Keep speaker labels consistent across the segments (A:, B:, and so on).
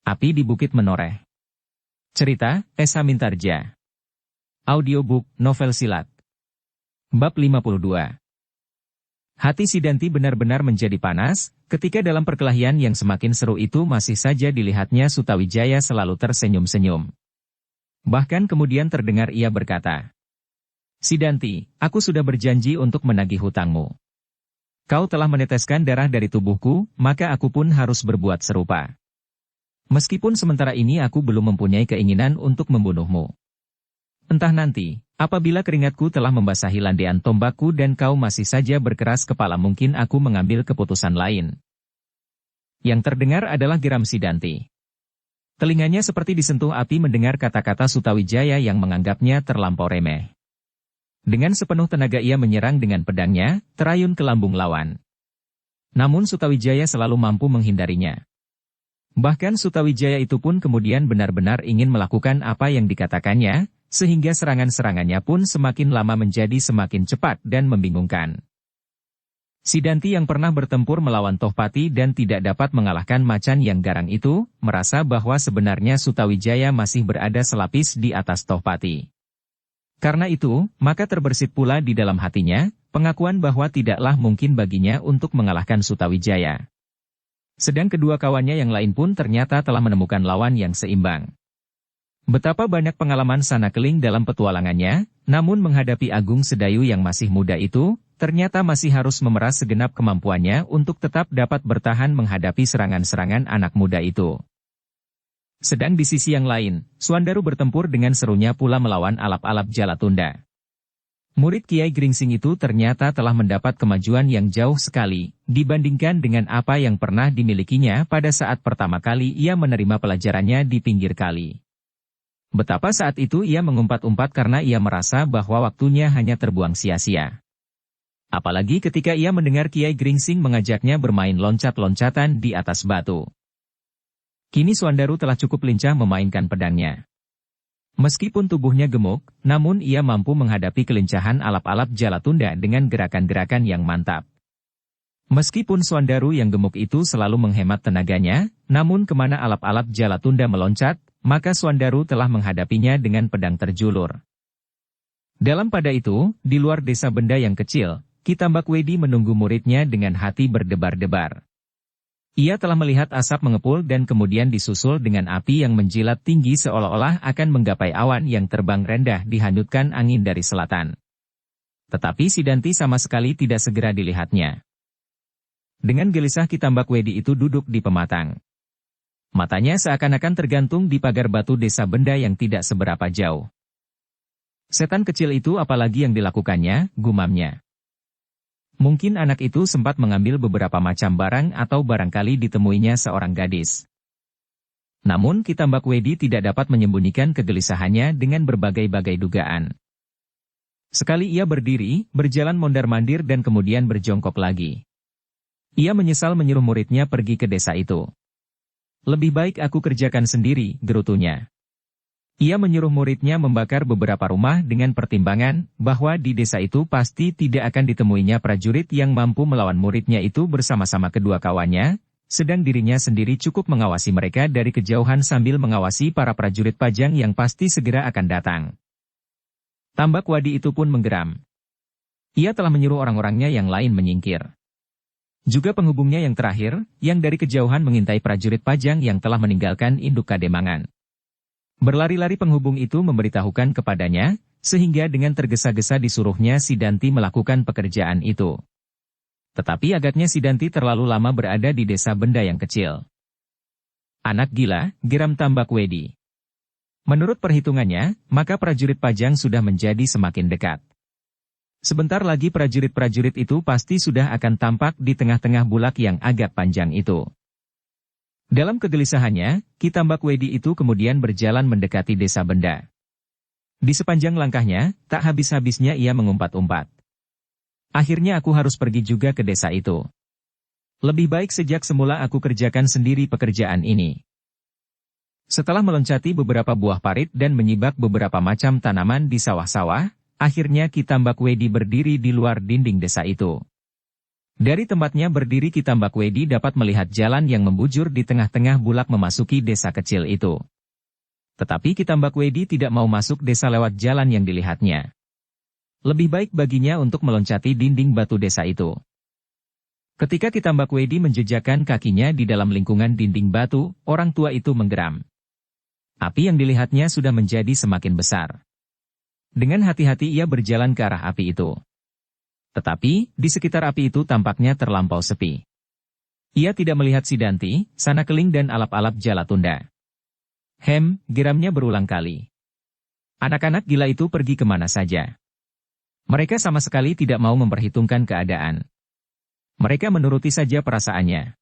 A: Api di Bukit Menoreh. Cerita, Esa Mintarja. Audiobook, novel silat. Bab 52. Hati Sidanti benar-benar menjadi panas, ketika dalam perkelahian yang semakin seru itu masih saja dilihatnya Sutawijaya selalu tersenyum-senyum. Bahkan kemudian terdengar ia berkata, "Sidanti, aku sudah berjanji untuk menagih hutangmu. Kau telah meneteskan darah dari tubuhku, maka aku pun harus berbuat serupa. Meskipun sementara ini aku belum mempunyai keinginan untuk membunuhmu. Entah nanti, apabila keringatku telah membasahi landean tombakku dan kau masih saja berkeras kepala, mungkin aku mengambil keputusan lain." Yang terdengar adalah geram Sidanti. Telinganya seperti disentuh api mendengar kata-kata Sutawijaya yang menganggapnya terlampau remeh. Dengan sepenuh tenaga ia menyerang dengan pedangnya, terayun ke lambung lawan. Namun Sutawijaya selalu mampu menghindarinya. Bahkan Sutawijaya itu pun kemudian benar-benar ingin melakukan apa yang dikatakannya, sehingga serangan-serangannya pun semakin lama menjadi semakin cepat dan membingungkan. Sidanti yang pernah bertempur melawan Tohpati dan tidak dapat mengalahkan macan yang garang itu, merasa bahwa sebenarnya Sutawijaya masih berada selapis di atas Tohpati. Karena itu, maka terbersit pula di dalam hatinya, pengakuan bahwa tidaklah mungkin baginya untuk mengalahkan Sutawijaya. Sedang kedua kawannya yang lain pun ternyata telah menemukan lawan yang seimbang. Betapa banyak pengalaman sana keling dalam petualangannya, namun menghadapi Agung Sedayu yang masih muda itu, ternyata masih harus memeras segenap kemampuannya untuk tetap dapat bertahan menghadapi serangan-serangan anak muda itu. Sedang di sisi yang lain, Suandaru bertempur dengan serunya pula melawan alap-alap Jalatunda. Murid Kiai Gringsing itu ternyata telah mendapat kemajuan yang jauh sekali, dibandingkan dengan apa yang pernah dimilikinya pada saat pertama kali ia menerima pelajarannya di pinggir kali. Betapa saat itu ia mengumpat-umpat karena ia merasa bahwa waktunya hanya terbuang sia-sia. Apalagi ketika ia mendengar Kiai Gringsing mengajaknya bermain loncat-loncatan di atas batu. Kini Suandaru telah cukup lincah memainkan pedangnya. Meskipun tubuhnya gemuk, namun ia mampu menghadapi kelincahan alap-alap Jalatunda dengan gerakan-gerakan yang mantap. Meskipun Suandaru yang gemuk itu selalu menghemat tenaganya, namun kemana alap-alap Jalatunda meloncat, maka Suandaru telah menghadapinya dengan pedang terjulur. Dalam pada itu, di luar desa benda yang kecil, Ki Tambakwedi menunggu muridnya dengan hati berdebar-debar. Ia telah melihat asap mengepul dan kemudian disusul dengan api yang menjilat tinggi seolah-olah akan menggapai awan yang terbang rendah dihanyutkan angin dari selatan. Tetapi Sidanti sama sekali tidak segera dilihatnya. Dengan gelisah Ki Tambakwedi itu duduk di pematang. Matanya seakan-akan tergantung di pagar batu desa benda yang tidak seberapa jauh. "Setan kecil itu apalagi yang dilakukannya," gumamnya. Mungkin anak itu sempat mengambil beberapa macam barang atau barangkali ditemuinya seorang gadis. Namun Ki Tambakwedi tidak dapat menyembunyikan kegelisahannya dengan berbagai-bagai dugaan. Sekali ia berdiri, berjalan mondar-mandir dan kemudian berjongkok lagi. Ia menyesal menyuruh muridnya pergi ke desa itu. "Lebih baik aku kerjakan sendiri," gerutunya. Ia menyuruh muridnya membakar beberapa rumah dengan pertimbangan bahwa di desa itu pasti tidak akan ditemuinya prajurit yang mampu melawan muridnya itu bersama-sama kedua kawannya, sedang dirinya sendiri cukup mengawasi mereka dari kejauhan sambil mengawasi para prajurit Pajang yang pasti segera akan datang. Tambakwedi itu pun menggeram. Ia telah menyuruh orang-orangnya yang lain menyingkir. Juga penghubungnya yang terakhir, yang dari kejauhan mengintai prajurit Pajang yang telah meninggalkan induk Kademangan. Berlari-lari penghubung itu memberitahukan kepadanya, sehingga dengan tergesa-gesa disuruhnya Sidanti melakukan pekerjaan itu. Tetapi agaknya Sidanti terlalu lama berada di desa benda yang kecil. "Anak gila," geram Tambakwedi. Menurut perhitungannya, maka prajurit Pajang sudah menjadi semakin dekat. Sebentar lagi prajurit-prajurit itu pasti sudah akan tampak di tengah-tengah bulak yang agak panjang itu. Dalam kegelisahannya, Ki Tambakwedi itu kemudian berjalan mendekati desa benda. Di sepanjang langkahnya, tak habis-habisnya ia mengumpat-umpat. "Akhirnya aku harus pergi juga ke desa itu. Lebih baik sejak semula aku kerjakan sendiri pekerjaan ini." Setelah meloncati beberapa buah parit dan menyibak beberapa macam tanaman di sawah-sawah, akhirnya Ki Tambakwedi berdiri di luar dinding desa itu. Dari tempatnya berdiri Ki Tambak Wedi dapat melihat jalan yang membujur di tengah-tengah bulak memasuki desa kecil itu. Tetapi Ki Tambak Wedi tidak mau masuk desa lewat jalan yang dilihatnya. Lebih baik baginya untuk meloncati dinding batu desa itu. Ketika Ki Tambak Wedi menjejakkan kakinya di dalam lingkungan dinding batu, orang tua itu menggeram. Api yang dilihatnya sudah menjadi semakin besar. Dengan hati-hati ia berjalan ke arah api itu. Tetapi, di sekitar api itu tampaknya terlampau sepi. Ia tidak melihat Sidanti, Sanakeling dan alap-alap Jalatunda. Geramnya berulang kali. Anak-anak gila itu pergi kemana saja. Mereka sama sekali tidak mau memperhitungkan keadaan. Mereka menuruti saja perasaannya.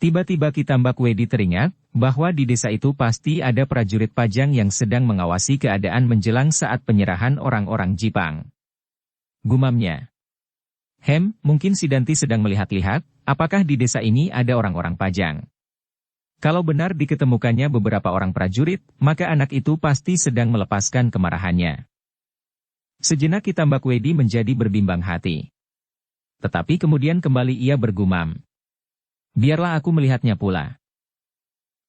A: Tiba-tiba Ki Tambak Wedi teringat, bahwa di desa itu pasti ada prajurit Pajang yang sedang mengawasi keadaan menjelang saat penyerahan orang-orang Jipang. Gumamnya. Mungkin Sidanti sedang melihat-lihat, apakah di desa ini ada orang-orang Pajang. Kalau benar diketemukannya beberapa orang prajurit, maka anak itu pasti sedang melepaskan kemarahannya. Sejenak Ki Tambak Wedi menjadi berbimbang hati. Tetapi kemudian kembali ia bergumam. Biarlah aku melihatnya pula.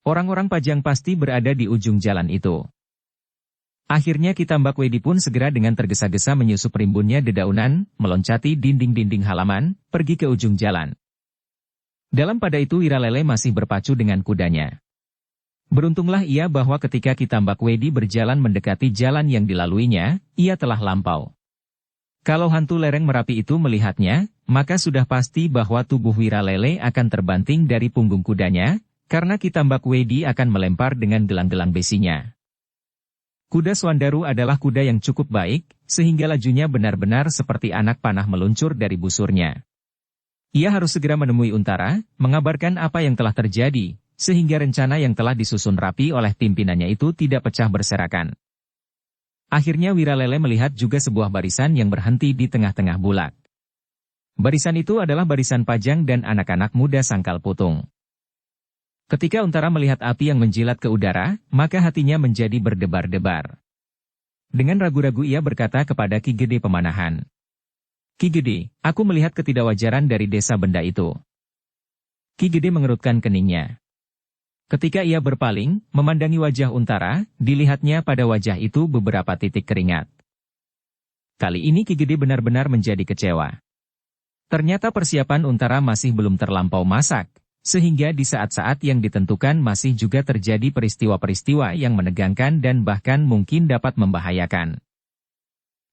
A: Orang-orang Pajang pasti berada di ujung jalan itu. Akhirnya Ki Tambak Wedi pun segera dengan tergesa-gesa menyusup rimbunnya dedaunan, meloncati dinding-dinding halaman, pergi ke ujung jalan. Dalam pada itu Wiralele masih berpacu dengan kudanya. Beruntunglah ia bahwa ketika Ki Tambak Wedi berjalan mendekati jalan yang dilaluinya, ia telah lampau. Kalau hantu lereng Merapi itu melihatnya, maka sudah pasti bahwa tubuh Wiralele akan terbanting dari punggung kudanya, karena Ki Tambak Wedi akan melempar dengan gelang-gelang besinya. Kuda Swandaru adalah kuda yang cukup baik, sehingga lajunya benar-benar seperti anak panah meluncur dari busurnya. Ia harus segera menemui Untara, mengabarkan apa yang telah terjadi, sehingga rencana yang telah disusun rapi oleh pimpinannya itu tidak pecah berserakan. Akhirnya Wiralele melihat juga sebuah barisan yang berhenti di tengah-tengah bulak. Barisan itu adalah barisan Pajang dan anak-anak muda Sangkal Putung. Ketika Untara melihat api yang menjilat ke udara, maka hatinya menjadi berdebar-debar. Dengan ragu-ragu ia berkata kepada Ki Gede Pemanahan. Ki Gede, aku melihat ketidakwajaran dari desa benda itu. Ki Gede mengerutkan keningnya. Ketika ia berpaling, memandangi wajah Untara, dilihatnya pada wajah itu beberapa titik keringat. Kali ini Ki Gede benar-benar menjadi kecewa. Ternyata persiapan Untara masih belum terlampau masak. Sehingga di saat-saat yang ditentukan masih juga terjadi peristiwa-peristiwa yang menegangkan dan bahkan mungkin dapat membahayakan.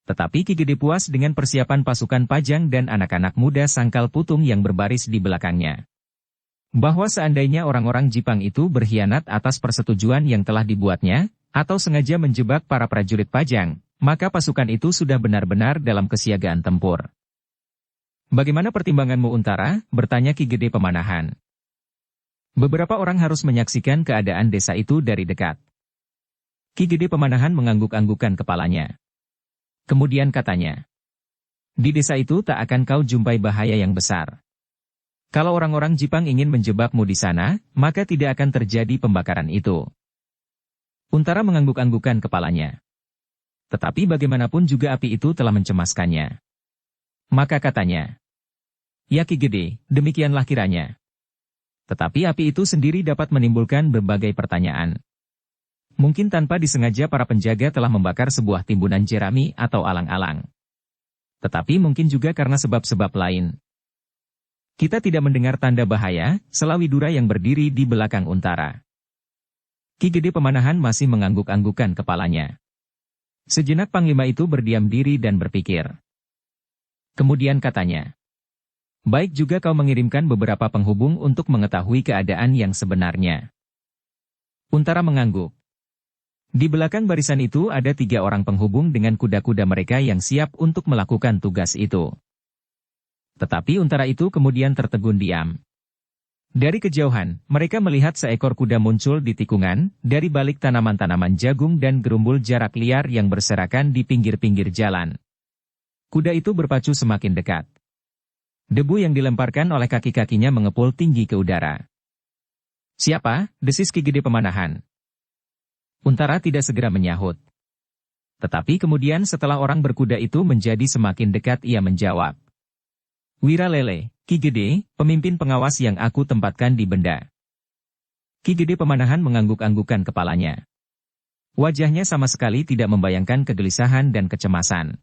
A: Tetapi Ki Gede puas dengan persiapan pasukan Pajang dan anak-anak muda Sangkal Putung yang berbaris di belakangnya. Bahwa seandainya orang-orang Jipang itu berkhianat atas persetujuan yang telah dibuatnya, atau sengaja menjebak para prajurit Pajang, maka pasukan itu sudah benar-benar dalam kesiagaan tempur. Bagaimana pertimbanganmu Untara? Bertanya Ki Gede Pemanahan. Beberapa orang harus menyaksikan keadaan desa itu dari dekat. Ki Gede Pemanahan mengangguk-anggukkan kepalanya. Kemudian katanya, di desa itu tak akan kau jumpai bahaya yang besar. Kalau orang-orang Jipang ingin menjebakmu di sana, maka tidak akan terjadi pembakaran itu. Untara mengangguk-anggukkan kepalanya. Tetapi bagaimanapun juga api itu telah mencemaskannya. Maka katanya, ya Ki Gede, demikianlah kiranya. Tetapi api itu sendiri dapat menimbulkan berbagai pertanyaan. Mungkin tanpa disengaja para penjaga telah membakar sebuah timbunan jerami atau alang-alang. Tetapi mungkin juga karena sebab-sebab lain. Kita tidak mendengar tanda bahaya, selawi Dura yang berdiri di belakang Untara. Ki Gede Pemanahan masih mengangguk-anggukkan kepalanya. Sejenak Panglima itu berdiam diri dan berpikir. Kemudian katanya, baik juga kau mengirimkan beberapa penghubung untuk mengetahui keadaan yang sebenarnya. Untara mengangguk. Di belakang barisan itu ada 3 orang penghubung dengan kuda-kuda mereka yang siap untuk melakukan tugas itu. Tetapi Untara itu kemudian tertegun diam. Dari kejauhan, mereka melihat seekor kuda muncul di tikungan, dari balik tanaman-tanaman jagung dan gerumbul jarak liar yang berserakan di pinggir-pinggir jalan. Kuda itu berpacu semakin dekat. Debu yang dilemparkan oleh kaki-kakinya mengepul tinggi ke udara. Siapa? Desis Ki Gede Pemanahan. Untara tidak segera menyahut. Tetapi kemudian setelah orang berkuda itu menjadi semakin dekat ia menjawab. Wira Lele, Ki Gede, pemimpin pengawas yang aku tempatkan di benda. Ki Gede Pemanahan mengangguk-anggukkan kepalanya. Wajahnya sama sekali tidak membayangkan kegelisahan dan kecemasan.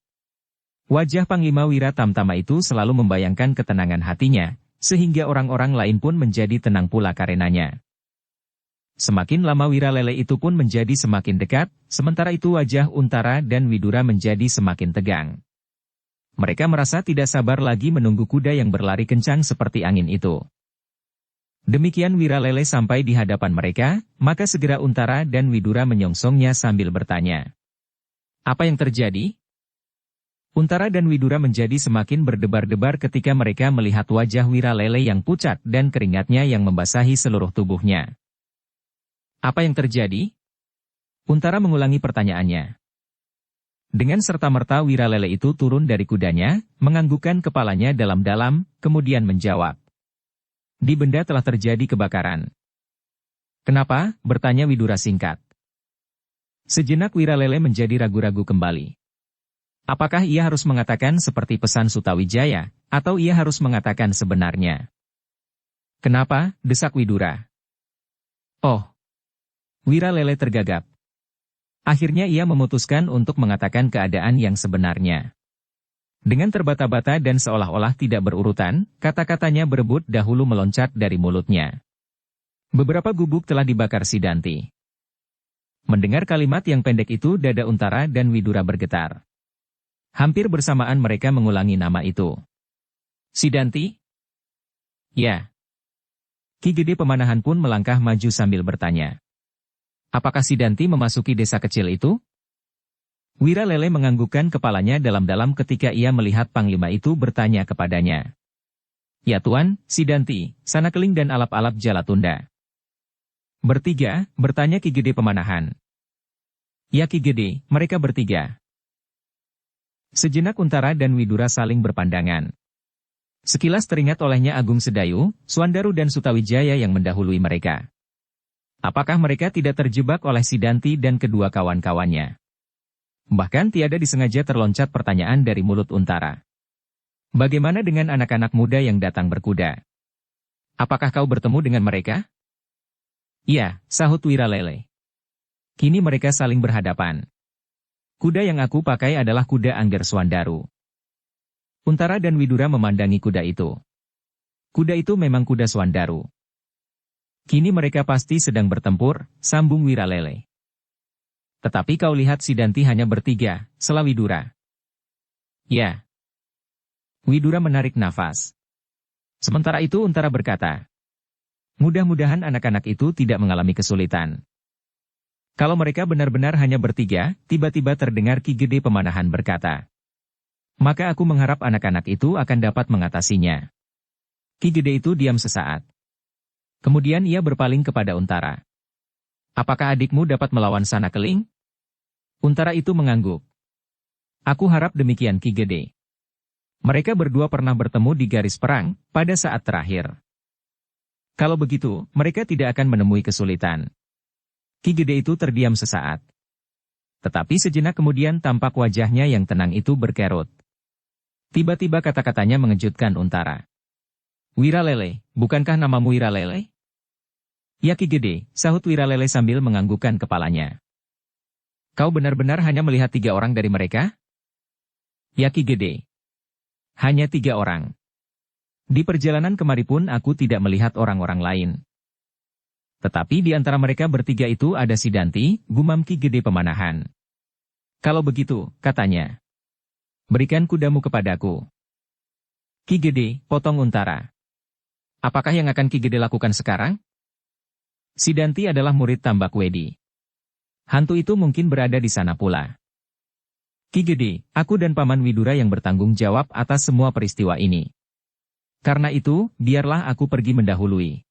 A: Wajah Panglima Wira Tamtama itu selalu membayangkan ketenangan hatinya, sehingga orang-orang lain pun menjadi tenang pula karenanya. Semakin lama Wira Lele itu pun menjadi semakin dekat, sementara itu wajah Untara dan Widura menjadi semakin tegang. Mereka merasa tidak sabar lagi menunggu kuda yang berlari kencang seperti angin itu. Demikian Wira Lele sampai di hadapan mereka, maka segera Untara dan Widura menyongsongnya sambil bertanya. Apa yang terjadi? Untara dan Widura menjadi semakin berdebar-debar ketika mereka melihat wajah Wira Lele yang pucat dan keringatnya yang membasahi seluruh tubuhnya. Apa yang terjadi? Untara mengulangi pertanyaannya. Dengan serta-merta Wira Lele itu turun dari kudanya, menganggukkan kepalanya dalam-dalam, kemudian menjawab. Di benda telah terjadi kebakaran. Kenapa? Bertanya Widura singkat. Sejenak Wira Lele menjadi ragu-ragu kembali. Apakah ia harus mengatakan seperti pesan Sutawijaya, atau ia harus mengatakan sebenarnya? Kenapa? Desak Widura. Oh. Wira Lele tergagap. Akhirnya ia memutuskan untuk mengatakan keadaan yang sebenarnya. Dengan terbata-bata dan seolah-olah tidak berurutan, kata-katanya berebut dahulu meloncat dari mulutnya. Beberapa gubuk telah dibakar Sidanti. Mendengar kalimat yang pendek itu dada Untara dan Widura bergetar. Hampir bersamaan mereka mengulangi nama itu. Sidanti? Ya. Ki Gede Pemanahan pun melangkah maju sambil bertanya. Apakah Sidanti memasuki desa kecil itu? Wira Lele menganggukkan kepalanya dalam-dalam ketika ia melihat Panglima itu bertanya kepadanya. Ya Tuan, Sidanti, Sanakeling dan alap-alap Jalatunda. Bertiga, bertanya Ki Gede Pemanahan. Ya Ki Gede, mereka bertiga. Sejenak Untara dan Widura saling berpandangan. Sekilas teringat olehnya Agung Sedayu, Swandaru dan Sutawijaya yang mendahului mereka. Apakah mereka tidak terjebak oleh Sidanti dan kedua kawan-kawannya? Bahkan tiada disengaja terloncat pertanyaan dari mulut Untara. Bagaimana dengan anak-anak muda yang datang berkuda? Apakah kau bertemu dengan mereka? Iya, sahut Wira Lele. Kini mereka saling berhadapan. Kuda yang aku pakai adalah kuda Angger Swandaru. Untara dan Widura memandangi kuda itu. Kuda itu memang kuda Swandaru. Kini mereka pasti sedang bertempur, sambung Wira Lele. Tetapi kau lihat Sidanti hanya bertiga, sela Widura. Ya. Widura menarik nafas. Sementara itu Untara berkata. Mudah-mudahan anak-anak itu tidak mengalami kesulitan. Kalau mereka benar-benar hanya bertiga, tiba-tiba terdengar Ki Gede Pemanahan berkata. Maka aku mengharap anak-anak itu akan dapat mengatasinya. Ki Gede itu diam sesaat. Kemudian ia berpaling kepada Untara. Apakah adikmu dapat melawan Sanakeling? Untara itu mengangguk. Aku harap demikian Ki Gede. Mereka berdua pernah bertemu di garis perang, pada saat terakhir. Kalau begitu, mereka tidak akan menemui kesulitan. Ki Gede itu terdiam sesaat. Tetapi sejenak kemudian tampak wajahnya yang tenang itu berkerut. Tiba-tiba kata-katanya mengejutkan Untara. Wira Lele, bukankah namamu Wira Lele? Ya Ki Gede, sahut Wira Lele sambil menganggukkan kepalanya. Kau benar-benar hanya melihat 3 orang dari mereka? Ya Ki Gede. Hanya 3 orang. Di perjalanan kemari pun aku tidak melihat orang-orang lain. Tetapi di antara mereka bertiga itu ada Sidanti, gumam Ki Gede Pemanahan. Kalau begitu, katanya. Berikan kudamu kepadaku. Ki Gede, potong Untara. Apakah yang akan Ki Gede lakukan sekarang? Sidanti adalah murid Tambak Wedi. Hantu itu mungkin berada di sana pula. Ki Gede, aku dan Paman Widura yang bertanggung jawab atas semua peristiwa ini. Karena itu, biarlah aku pergi mendahului.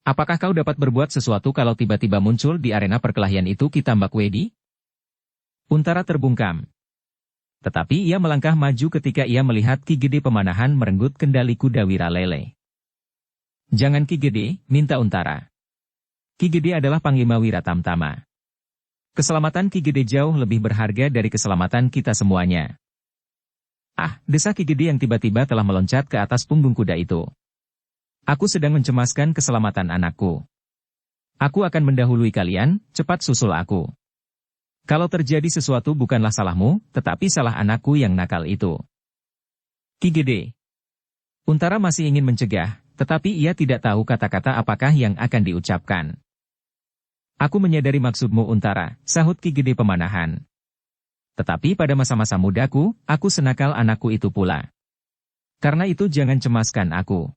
A: Apakah kau dapat berbuat sesuatu kalau tiba-tiba muncul di arena perkelahian itu Ki Tambak Wedi? Untara terbungkam. Tetapi ia melangkah maju ketika ia melihat Ki Gede Pemanahan merenggut kendali kuda Wira Lele. Jangan Ki Gede, minta Untara. Ki Gede adalah Panglima Wira Tamtama. Keselamatan Ki Gede jauh lebih berharga dari keselamatan kita semuanya. Ah, desa Ki Gede yang tiba-tiba telah meloncat ke atas punggung kuda itu. Aku sedang mencemaskan keselamatan anakku. Aku akan mendahului kalian, cepat susul aku. Kalau terjadi sesuatu bukanlah salahmu, tetapi salah anakku yang nakal itu. Ki Gede. Untara masih ingin mencegah, tetapi ia tidak tahu kata-kata apakah yang akan diucapkan. Aku menyadari maksudmu Untara, sahut Ki Gede Pemanahan. Tetapi pada masa-masa mudaku, aku senakal anakku itu pula. Karena itu jangan cemaskan aku.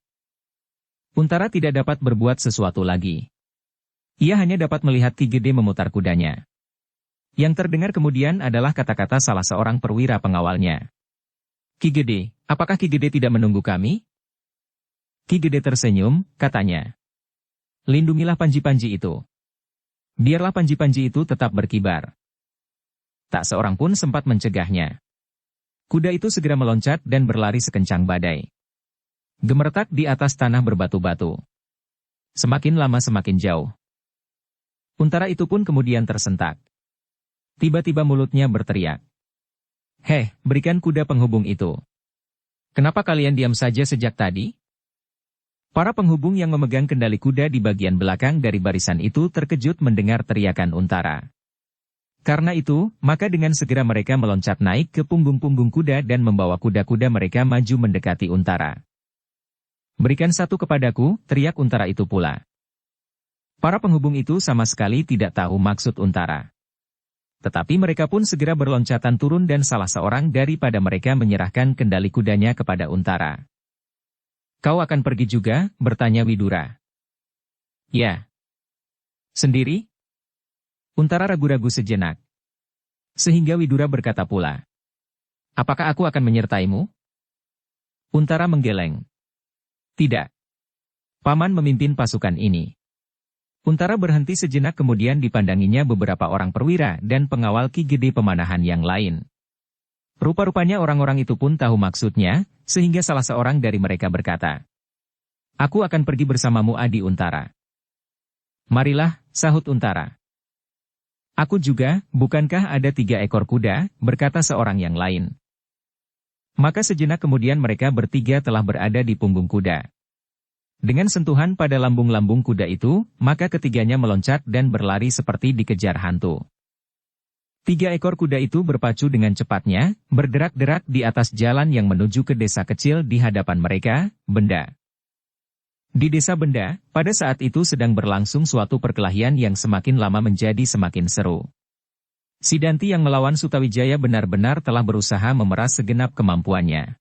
A: Untara tidak dapat berbuat sesuatu lagi. Ia hanya dapat melihat Ki Gede memutar kudanya. Yang terdengar kemudian adalah kata-kata salah seorang perwira pengawalnya. Ki Gede, apakah Ki Gede tidak menunggu kami? Ki Gede tersenyum, katanya. Lindungilah panji-panji itu. Biarlah panji-panji itu tetap berkibar. Tak seorang pun sempat mencegahnya. Kuda itu segera meloncat dan berlari sekencang badai. Gemertak di atas tanah berbatu-batu. Semakin lama semakin jauh. Untara itu pun kemudian tersentak. Tiba-tiba mulutnya berteriak. Heh, berikan kuda penghubung itu. Kenapa kalian diam saja sejak tadi? Para penghubung yang memegang kendali kuda di bagian belakang dari barisan itu terkejut mendengar teriakan Untara. Karena itu, maka dengan segera mereka meloncat naik ke punggung-punggung kuda dan membawa kuda-kuda mereka maju mendekati Untara. Berikan satu kepadaku, teriak Untara itu pula. Para penghubung itu sama sekali tidak tahu maksud Untara. Tetapi mereka pun segera berloncatan turun dan salah seorang daripada mereka menyerahkan kendali kudanya kepada Untara. Kau akan pergi juga, bertanya Widura. Ya. Sendiri? Untara ragu-ragu sejenak. Sehingga Widura berkata pula. Apakah aku akan menyertaimu? Untara menggeleng. Tidak. Paman memimpin pasukan ini. Untara berhenti sejenak kemudian dipandanginya beberapa orang perwira dan pengawal Ki Gede Pemanahan yang lain. Rupa-rupanya orang-orang itu pun tahu maksudnya, sehingga salah seorang dari mereka berkata, Aku akan pergi bersamamu Adi Untara. Marilah, sahut Untara. Aku juga, bukankah ada 3 ekor kuda, berkata seorang yang lain. Maka sejenak kemudian mereka bertiga telah berada di punggung kuda. Dengan sentuhan pada lambung-lambung kuda itu, maka ketiganya meloncat dan berlari seperti dikejar hantu. 3 ekor kuda itu berpacu dengan cepatnya, berderak-derak di atas jalan yang menuju ke desa kecil di hadapan mereka, Benda. Di desa Benda, pada saat itu sedang berlangsung suatu perkelahian yang semakin lama menjadi semakin seru. Sidanti yang melawan Sutawijaya benar-benar telah berusaha memeras segenap kemampuannya.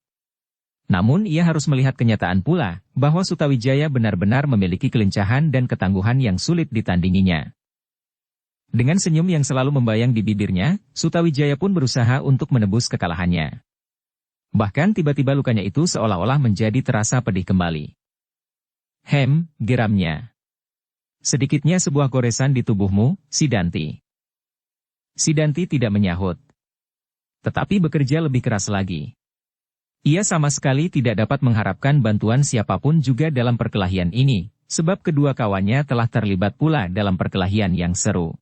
A: Namun ia harus melihat kenyataan pula, bahwa Sutawijaya benar-benar memiliki kelincahan dan ketangguhan yang sulit ditandinginya. Dengan senyum yang selalu membayang di bibirnya, Sutawijaya pun berusaha untuk menebus kekalahannya. Bahkan tiba-tiba lukanya itu seolah-olah menjadi terasa pedih kembali. Geramnya. Sedikitnya sebuah goresan di tubuhmu, Sidanti. Sidanti tidak menyahut. Tetapi bekerja lebih keras lagi. Ia sama sekali tidak dapat mengharapkan bantuan siapapun juga dalam perkelahian ini, sebab kedua kawannya telah terlibat pula dalam perkelahian yang seru.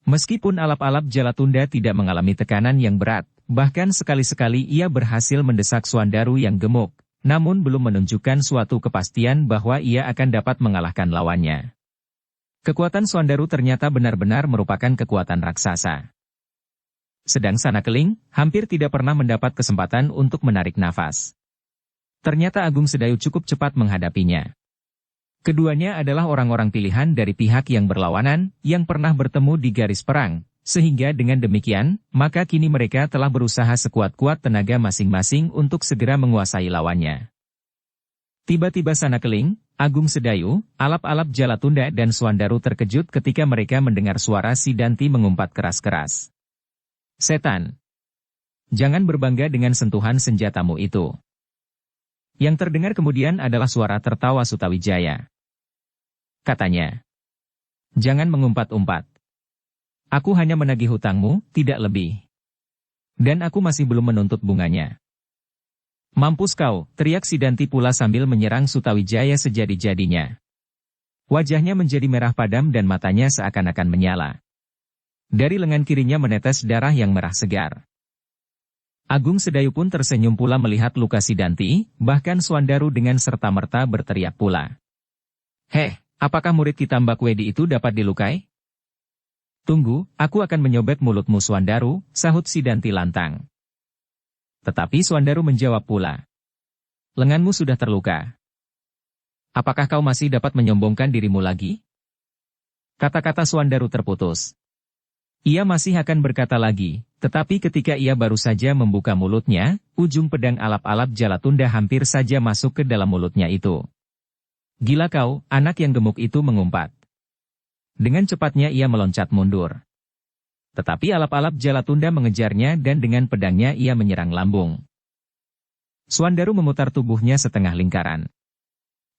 A: Meskipun alap-alap Jalatunda tidak mengalami tekanan yang berat, bahkan sekali-sekali ia berhasil mendesak Swandaru yang gemuk, namun belum menunjukkan suatu kepastian bahwa ia akan dapat mengalahkan lawannya. Kekuatan Swandaru ternyata benar-benar merupakan kekuatan raksasa. Sedang Sanakeling hampir tidak pernah mendapat kesempatan untuk menarik nafas. Ternyata Agung Sedayu cukup cepat menghadapinya. Keduanya adalah orang-orang pilihan dari pihak yang berlawanan, yang pernah bertemu di garis perang, sehingga dengan demikian, maka kini mereka telah berusaha sekuat-kuat tenaga masing-masing untuk segera menguasai lawannya. Tiba-tiba Sanakeling, Agung Sedayu, alap-alap Jalatunda dan Swandaru terkejut ketika mereka mendengar suara Sidanti mengumpat keras-keras. Setan! Jangan berbangga dengan sentuhan senjatamu itu. Yang terdengar kemudian adalah suara tertawa Sutawijaya. Katanya. Jangan mengumpat-umpat. Aku hanya menagih hutangmu, tidak lebih. Dan aku masih belum menuntut bunganya. Mampus kau, teriak Sidanti pula sambil menyerang Sutawijaya sejadi-jadinya. Wajahnya menjadi merah padam dan matanya seakan-akan menyala. Dari lengan kirinya menetes darah yang merah segar. Agung Sedayu pun tersenyum pula melihat luka Sidanti, bahkan Swandaru dengan serta-merta berteriak pula. Heh, apakah murid Kitambak Wedi itu dapat dilukai? Tunggu, aku akan menyobek mulutmu Swandaru, sahut Sidanti lantang. Tetapi Swandaru menjawab pula. Lenganmu sudah terluka. Apakah kau masih dapat menyombongkan dirimu lagi? Kata-kata Swandaru terputus. Ia masih akan berkata lagi, tetapi ketika ia baru saja membuka mulutnya, ujung pedang alap-alap Jalatunda hampir saja masuk ke dalam mulutnya itu. Gila kau, anak yang gemuk itu mengumpat. Dengan cepatnya ia meloncat mundur. Tetapi alap-alap Jalatunda mengejarnya dan dengan pedangnya ia menyerang lambung. Swandaru memutar tubuhnya setengah lingkaran.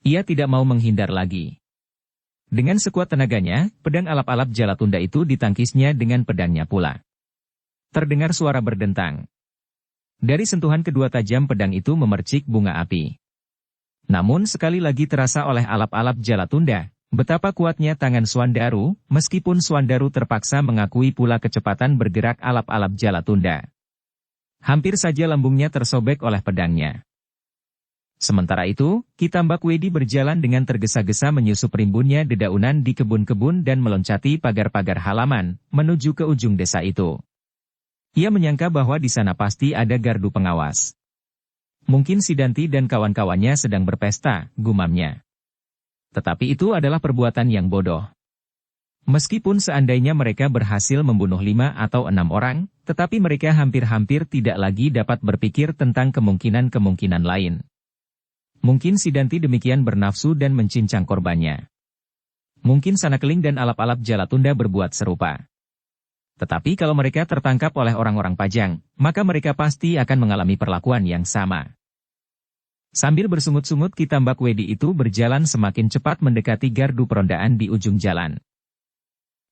A: Ia tidak mau menghindar lagi. Dengan sekuat tenaganya, pedang alap-alap Jalatunda itu ditangkisnya dengan pedangnya pula. Terdengar suara berdentang. Dari sentuhan kedua tajam pedang itu memercik bunga api. Namun sekali lagi terasa oleh alap-alap Jalatunda, betapa kuatnya tangan Swandaru, meskipun Swandaru terpaksa mengakui pula kecepatan bergerak alap-alap Jalatunda. Hampir saja lambungnya tersobek oleh pedangnya. Sementara itu, Kitambak Wedi berjalan dengan tergesa-gesa menyusup rimbunnya dedaunan di kebun-kebun dan meloncati pagar-pagar halaman, menuju ke ujung desa itu. Ia menyangka bahwa di sana pasti ada gardu pengawas. Mungkin Sidanti dan kawan-kawannya sedang berpesta, gumamnya. Tetapi itu adalah perbuatan yang bodoh. Meskipun seandainya mereka berhasil membunuh 5 atau 6 orang, tetapi mereka hampir-hampir tidak lagi dapat berpikir tentang kemungkinan-kemungkinan lain. Mungkin Sidanti demikian bernafsu dan mencincang korbannya. Mungkin Sanakeling dan alap-alap Jalatunda berbuat serupa. Tetapi kalau mereka tertangkap oleh orang-orang Pajang, maka mereka pasti akan mengalami perlakuan yang sama. Sambil bersungut-sungut Kitambak Wedi itu berjalan semakin cepat mendekati gardu perondaan di ujung jalan.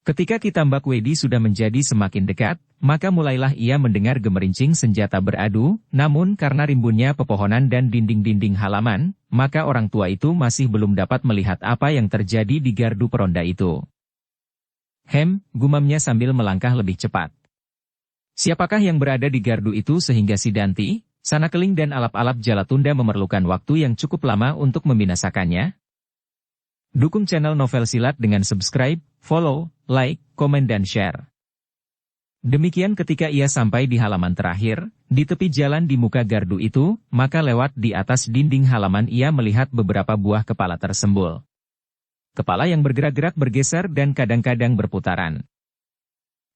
A: Ketika Kitambak Wedi sudah menjadi semakin dekat, maka mulailah ia mendengar gemerincing senjata beradu, namun karena rimbunnya pepohonan dan dinding-dinding halaman, maka orang tua itu masih belum dapat melihat apa yang terjadi di gardu peronda itu. Gumamnya sambil melangkah lebih cepat. Siapakah yang berada di gardu itu sehingga Sidanti, Sanakeling dan alap-alap Jalatunda memerlukan waktu yang cukup lama untuk membinasakannya? Dukung channel Novel Silat dengan subscribe, follow, like, komen dan share. Demikian ketika ia sampai di halaman terakhir, di tepi jalan di muka gardu itu, maka lewat di atas dinding halaman ia melihat beberapa buah kepala tersembul. Kepala yang bergerak-gerak bergeser dan kadang-kadang berputaran.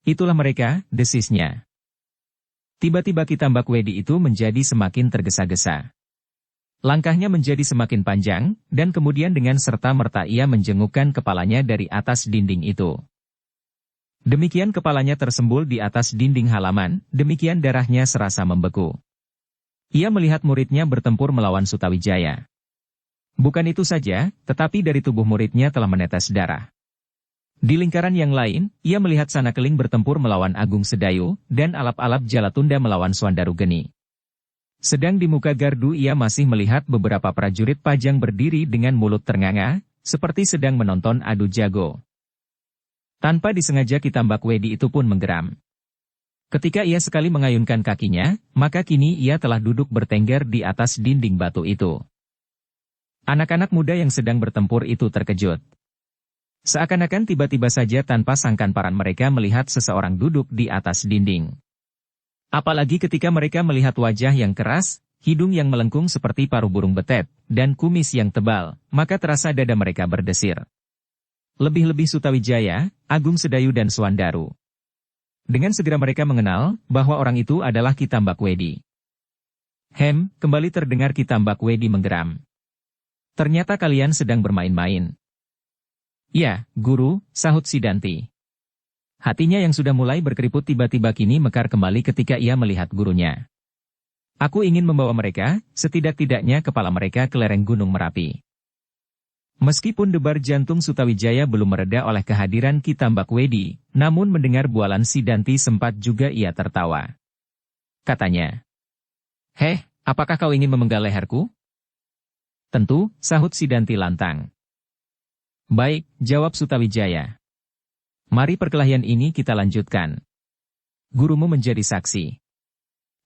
A: Itulah mereka, desisnya. Tiba-tiba Kitambak Wedi itu menjadi semakin tergesa-gesa. Langkahnya menjadi semakin panjang, dan kemudian dengan serta-merta ia menjengukkan kepalanya dari atas dinding itu. Demikian kepalanya tersembul di atas dinding halaman, demikian darahnya serasa membeku. Ia melihat muridnya bertempur melawan Sutawijaya. Bukan itu saja, tetapi dari tubuh muridnya telah menetes darah. Di lingkaran yang lain, ia melihat Sanakeling bertempur melawan Agung Sedayu, dan alap-alap Jalatunda melawan Swandaru Geni. Sedang di muka gardu ia masih melihat beberapa prajurit Pajang berdiri dengan mulut ternganga, seperti sedang menonton adu jago. Tanpa disengaja Kitambak Wedi itu pun menggeram. Ketika ia sekali mengayunkan kakinya, maka kini ia telah duduk bertengger di atas dinding batu itu. Anak-anak muda yang sedang bertempur itu terkejut. Seakan-akan tiba-tiba saja tanpa sangkan-paran mereka melihat seseorang duduk di atas dinding. Apalagi ketika mereka melihat wajah yang keras, hidung yang melengkung seperti paruh burung betet, dan kumis yang tebal, maka terasa dada mereka berdesir. Lebih-lebih Sutawijaya, Agung Sedayu dan Swandaru. Dengan segera mereka mengenal bahwa orang itu adalah Kitambak Wedi. Kembali terdengar Kitambak Wedi menggeram. Ternyata kalian sedang bermain-main. Ya, Guru, sahut Sidanti. Hatinya yang sudah mulai berkeriput tiba-tiba kini mekar kembali ketika ia melihat gurunya. Aku ingin membawa mereka, setidak-tidaknya kepala mereka ke lereng Gunung Merapi. Meskipun debar jantung Sutawijaya belum mereda oleh kehadiran Kitambak Wedi, namun mendengar bualan Sidanti sempat juga ia tertawa. Katanya, apakah kau ingin memenggal leherku? Tentu, sahut Sidanti lantang. Baik, jawab Sutawijaya. Mari perkelahian ini kita lanjutkan. Gurumu menjadi saksi.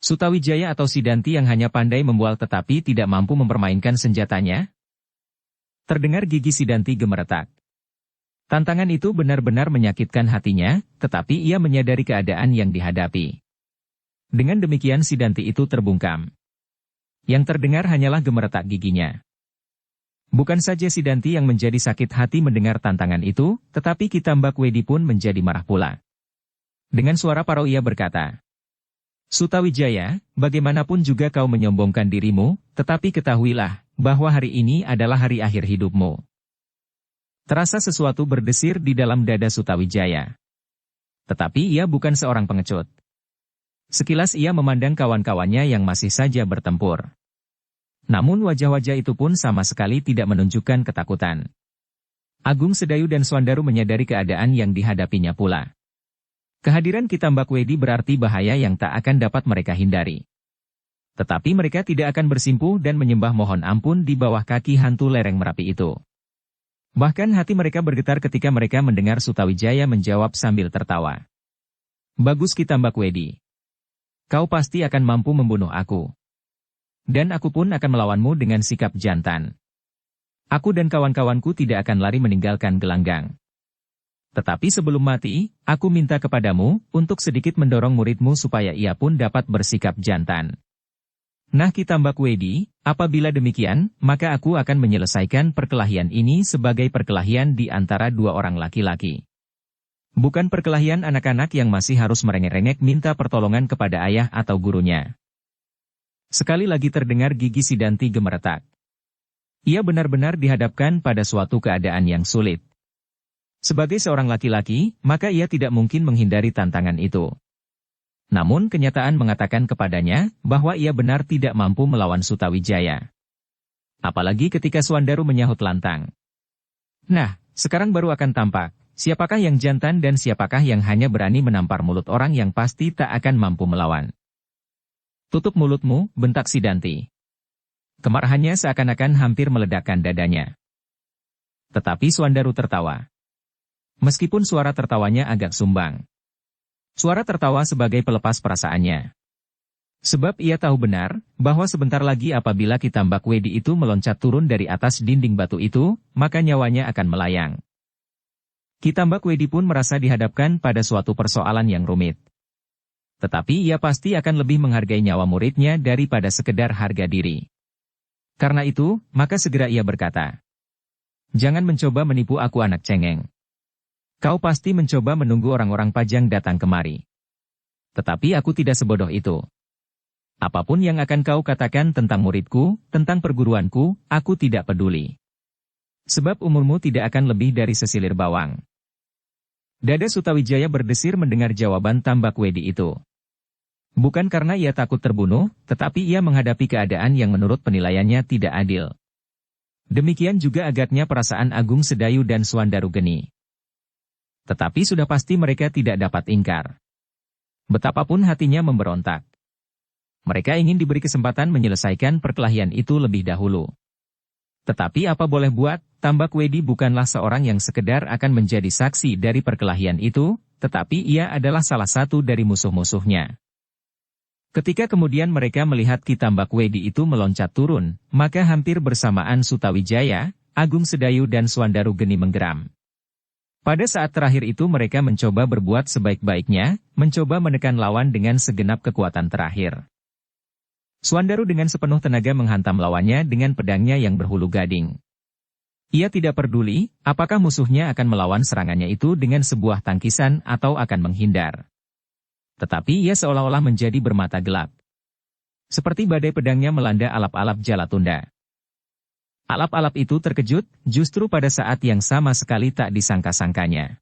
A: Sutawijaya atau Sidanti yang hanya pandai membual tetapi tidak mampu mempermainkan senjatanya? Terdengar gigi Sidanti gemeretak. Tantangan itu benar-benar menyakitkan hatinya, tetapi ia menyadari keadaan yang dihadapi. Dengan demikian Sidanti itu terbungkam. Yang terdengar hanyalah gemeretak giginya. Bukan saja Sidanti yang menjadi sakit hati mendengar tantangan itu, tetapi Ki Tambak Wedi pun menjadi marah pula. Dengan suara parau ia berkata, "Sutawijaya, bagaimanapun juga kau menyombongkan dirimu, tetapi ketahuilah, bahwa hari ini adalah hari akhir hidupmu." Terasa sesuatu berdesir di dalam dada Sutawijaya. Tetapi ia bukan seorang pengecut. Sekilas ia memandang kawan-kawannya yang masih saja bertempur. Namun wajah-wajah itu pun sama sekali tidak menunjukkan ketakutan. Agung Sedayu dan Swandaru menyadari keadaan yang dihadapinya pula. Kehadiran Ki Tambak Wedi berarti bahaya yang tak akan dapat mereka hindari. Tetapi mereka tidak akan bersimpuh dan menyembah mohon ampun di bawah kaki hantu lereng Merapi itu. Bahkan hati mereka bergetar ketika mereka mendengar Sutawijaya menjawab sambil tertawa. "Bagus Ki Tambak Wedi. Kau pasti akan mampu membunuh aku. Dan aku pun akan melawanmu dengan sikap jantan. Aku dan kawan-kawanku tidak akan lari meninggalkan gelanggang. Tetapi sebelum mati, aku minta kepadamu untuk sedikit mendorong muridmu supaya ia pun dapat bersikap jantan. Nah Ki Tambak Wedi, apabila demikian, maka aku akan menyelesaikan perkelahian ini sebagai perkelahian di antara dua orang laki-laki. Bukan perkelahian anak-anak yang masih harus merengek-rengek minta pertolongan kepada ayah atau gurunya." Sekali lagi terdengar gigi Sidanti gemeretak. Ia benar-benar dihadapkan pada suatu keadaan yang sulit. Sebagai seorang laki-laki, maka ia tidak mungkin menghindari tantangan itu. Namun kenyataan mengatakan kepadanya bahwa ia benar tidak mampu melawan Sutawijaya. Apalagi ketika Swandaru menyahut lantang. "Nah, sekarang baru akan tampak, siapakah yang jantan dan siapakah yang hanya berani menampar mulut orang yang pasti tak akan mampu melawan." "Tutup mulutmu," bentak Sidanti. Kemarahannya seakan-akan hampir meledakkan dadanya. Tetapi Swandaru tertawa. Meskipun suara tertawanya agak sumbang. Suara tertawa sebagai pelepas perasaannya. Sebab ia tahu benar, bahwa sebentar lagi apabila Ki Tambak Wedi itu meloncat turun dari atas dinding batu itu, maka nyawanya akan melayang. Ki Tambak Wedi pun merasa dihadapkan pada suatu persoalan yang rumit. Tetapi ia pasti akan lebih menghargai nyawa muridnya daripada sekedar harga diri. Karena itu, maka segera ia berkata, "Jangan mencoba menipu aku anak cengeng. Kau pasti mencoba menunggu orang-orang Pajang datang kemari. Tetapi aku tidak sebodoh itu. Apapun yang akan kau katakan tentang muridku, tentang perguruanku, aku tidak peduli. Sebab umurmu tidak akan lebih dari sesilir bawang." Dada Sutawijaya berdesir mendengar jawaban Tambak Wedi itu. Bukan karena ia takut terbunuh, tetapi ia menghadapi keadaan yang menurut penilaiannya tidak adil. Demikian juga agaknya perasaan Agung Sedayu dan Swandaru Geni. Tetapi sudah pasti mereka tidak dapat ingkar. Betapapun hatinya memberontak. Mereka ingin diberi kesempatan menyelesaikan perkelahian itu lebih dahulu. Tetapi apa boleh buat, Tambak Wedi bukanlah seorang yang sekedar akan menjadi saksi dari perkelahian itu, tetapi ia adalah salah satu dari musuh-musuhnya. Ketika kemudian mereka melihat Ki Tambak Wedi itu meloncat turun, maka hampir bersamaan Sutawijaya, Agung Sedayu dan Swandaru Geni menggeram. Pada saat terakhir itu mereka mencoba berbuat sebaik-baiknya, mencoba menekan lawan dengan segenap kekuatan terakhir. Swandaru dengan sepenuh tenaga menghantam lawannya dengan pedangnya yang berhulu gading. Ia tidak peduli, apakah musuhnya akan melawan serangannya itu dengan sebuah tangkisan atau akan menghindar. Tetapi ia seolah-olah menjadi bermata gelap. Seperti badai pedangnya melanda alap-alap Jalatunda. Alap-alap itu terkejut, justru pada saat yang sama sekali tak disangka-sangkanya.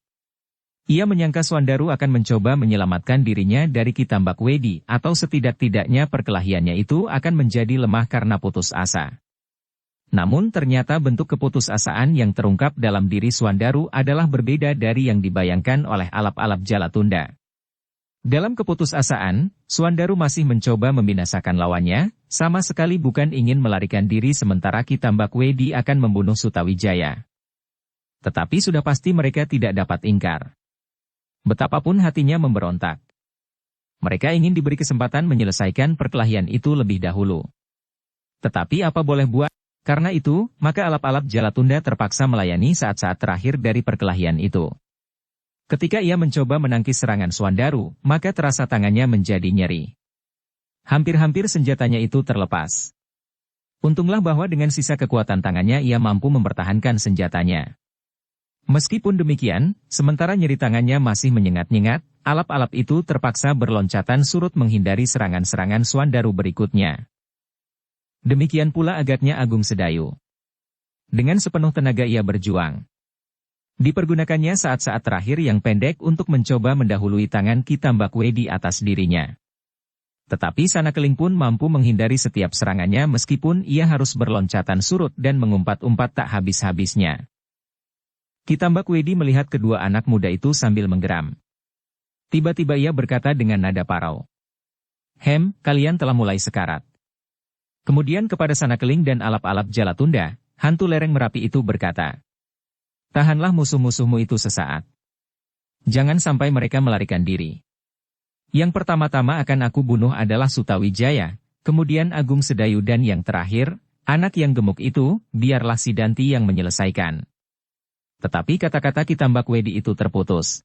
A: Ia menyangka Swandaru akan mencoba menyelamatkan dirinya dari Ki Tambak Wedi, atau setidak-tidaknya perkelahiannya itu akan menjadi lemah karena putus asa. Namun ternyata bentuk keputusasaan yang terungkap dalam diri Swandaru adalah berbeda dari yang dibayangkan oleh alap-alap Jalatunda. Dalam keputusasaan, Swandaru masih mencoba membinasakan lawannya, sama sekali bukan ingin melarikan diri sementara Ki Tambak Wedi akan membunuh Sutawijaya. Tetapi sudah pasti mereka tidak dapat ingkar. Betapapun hatinya memberontak. Mereka ingin diberi kesempatan menyelesaikan perkelahian itu lebih dahulu. Tetapi apa boleh buat? Karena itu, maka alap-alap Jalatunda terpaksa melayani saat-saat terakhir dari perkelahian itu. Ketika ia mencoba menangkis serangan Swandaru, maka terasa tangannya menjadi nyeri. Hampir-hampir senjatanya itu terlepas. Untunglah bahwa dengan sisa kekuatan tangannya ia mampu mempertahankan senjatanya. Meskipun demikian, sementara nyeri tangannya masih menyengat-nyengat, alap-alap itu terpaksa berloncatan surut menghindari serangan-serangan Swandaru berikutnya. Demikian pula agaknya Agung Sedayu. Dengan sepenuh tenaga ia berjuang. Dipergunakannya saat-saat terakhir yang pendek untuk mencoba mendahului tangan Ki Tambakwe di atas dirinya. Tetapi Sanakeling pun mampu menghindari setiap serangannya meskipun ia harus berloncatan surut dan mengumpat-umpat tak habis-habisnya. Ki Tambakwedi melihat kedua anak muda itu sambil menggeram. Tiba-tiba ia berkata dengan nada parau. Kalian telah mulai sekarat. Kemudian kepada Sanakeling dan alap-alap Jalatunda, hantu lereng Merapi itu berkata. Tahanlah musuh-musuhmu itu sesaat. Jangan sampai mereka melarikan diri. Yang pertama-tama akan aku bunuh adalah Sutawijaya, kemudian Agung Sedayu dan yang terakhir, anak yang gemuk itu, biarlah Sidanti yang menyelesaikan. Tetapi kata-kata Ki Tambakwedi itu terputus.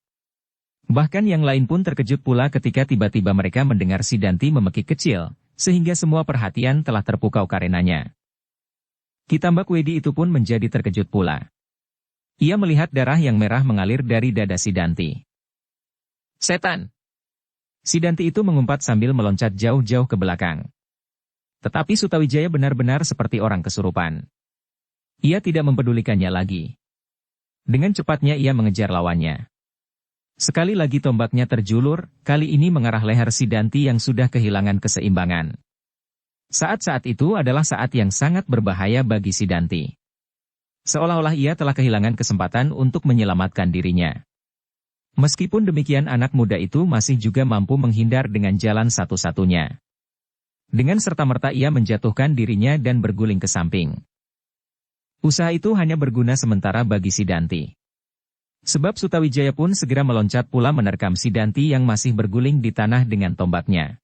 A: Bahkan yang lain pun terkejut pula ketika tiba-tiba mereka mendengar Sidanti memekik kecil, sehingga semua perhatian telah terpukau karenanya. Ki Tambakwedi itu pun menjadi terkejut pula. Ia melihat darah yang merah mengalir dari dada Sidanti. Setan! Sidanti itu mengumpat sambil meloncat jauh-jauh ke belakang. Tetapi Sutawijaya benar-benar seperti orang kesurupan. Ia tidak mempedulikannya lagi. Dengan cepatnya ia mengejar lawannya. Sekali lagi tombaknya terjulur, kali ini mengarah leher Sidanti yang sudah kehilangan keseimbangan. Saat-saat itu adalah saat yang sangat berbahaya bagi Sidanti. Seolah-olah ia telah kehilangan kesempatan untuk menyelamatkan dirinya. Meskipun demikian anak muda itu masih juga mampu menghindar dengan jalan satu-satunya. Dengan serta-merta ia menjatuhkan dirinya dan berguling ke samping. Usaha itu hanya berguna sementara bagi Sidanti. Sebab Sutawijaya pun segera meloncat pula menerkam Sidanti yang masih berguling di tanah dengan tombaknya.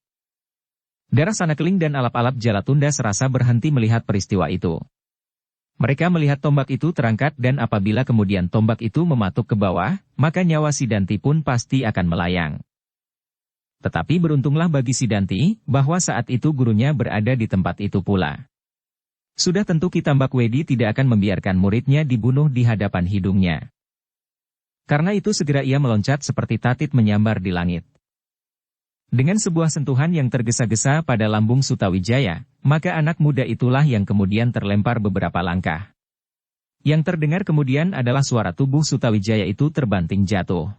A: Darah Sanakeling dan alap-alap Jalatunda serasa berhenti melihat peristiwa itu. Mereka melihat tombak itu terangkat dan apabila kemudian tombak itu mematuk ke bawah, maka nyawa Sidanti pun pasti akan melayang. Tetapi beruntunglah bagi Sidanti, bahwa saat itu gurunya berada di tempat itu pula. Sudah tentu Ki Tambakwedi tidak akan membiarkan muridnya dibunuh di hadapan hidungnya. Karena itu segera ia meloncat seperti tatit menyambar di langit. Dengan sebuah sentuhan yang tergesa-gesa pada lambung Sutawijaya, maka anak muda itulah yang kemudian terlempar beberapa langkah. Yang terdengar kemudian adalah suara tubuh Sutawijaya itu terbanting jatuh.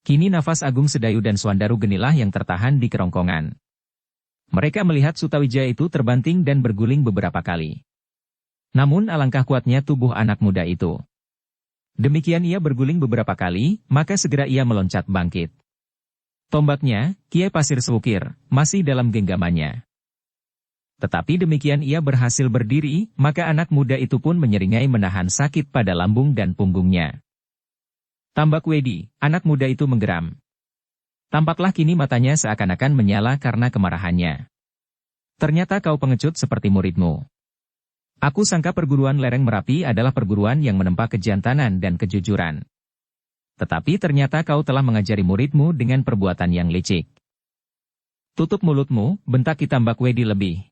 A: Kini nafas Agung Sedayu dan Swandaru Genilah yang tertahan di kerongkongan. Mereka melihat Sutawijaya itu terbanting dan berguling beberapa kali. Namun alangkah kuatnya tubuh anak muda itu. Demikian ia berguling beberapa kali, maka segera ia meloncat bangkit. Tombaknya, Kiai Pasir Sewukir, masih dalam genggamannya. Tetapi demikian ia berhasil berdiri, maka anak muda itu pun menyeringai menahan sakit pada lambung dan punggungnya. Tambakwedi, anak muda itu menggeram. Tampaklah kini matanya seakan-akan menyala karena kemarahannya. Ternyata kau pengecut seperti muridmu. Aku sangka perguruan lereng Merapi adalah perguruan yang menempa kejantanan dan kejujuran. Tetapi ternyata kau telah mengajari muridmu dengan perbuatan yang licik. Tutup mulutmu, bentak Ki Tambakwedi lebih.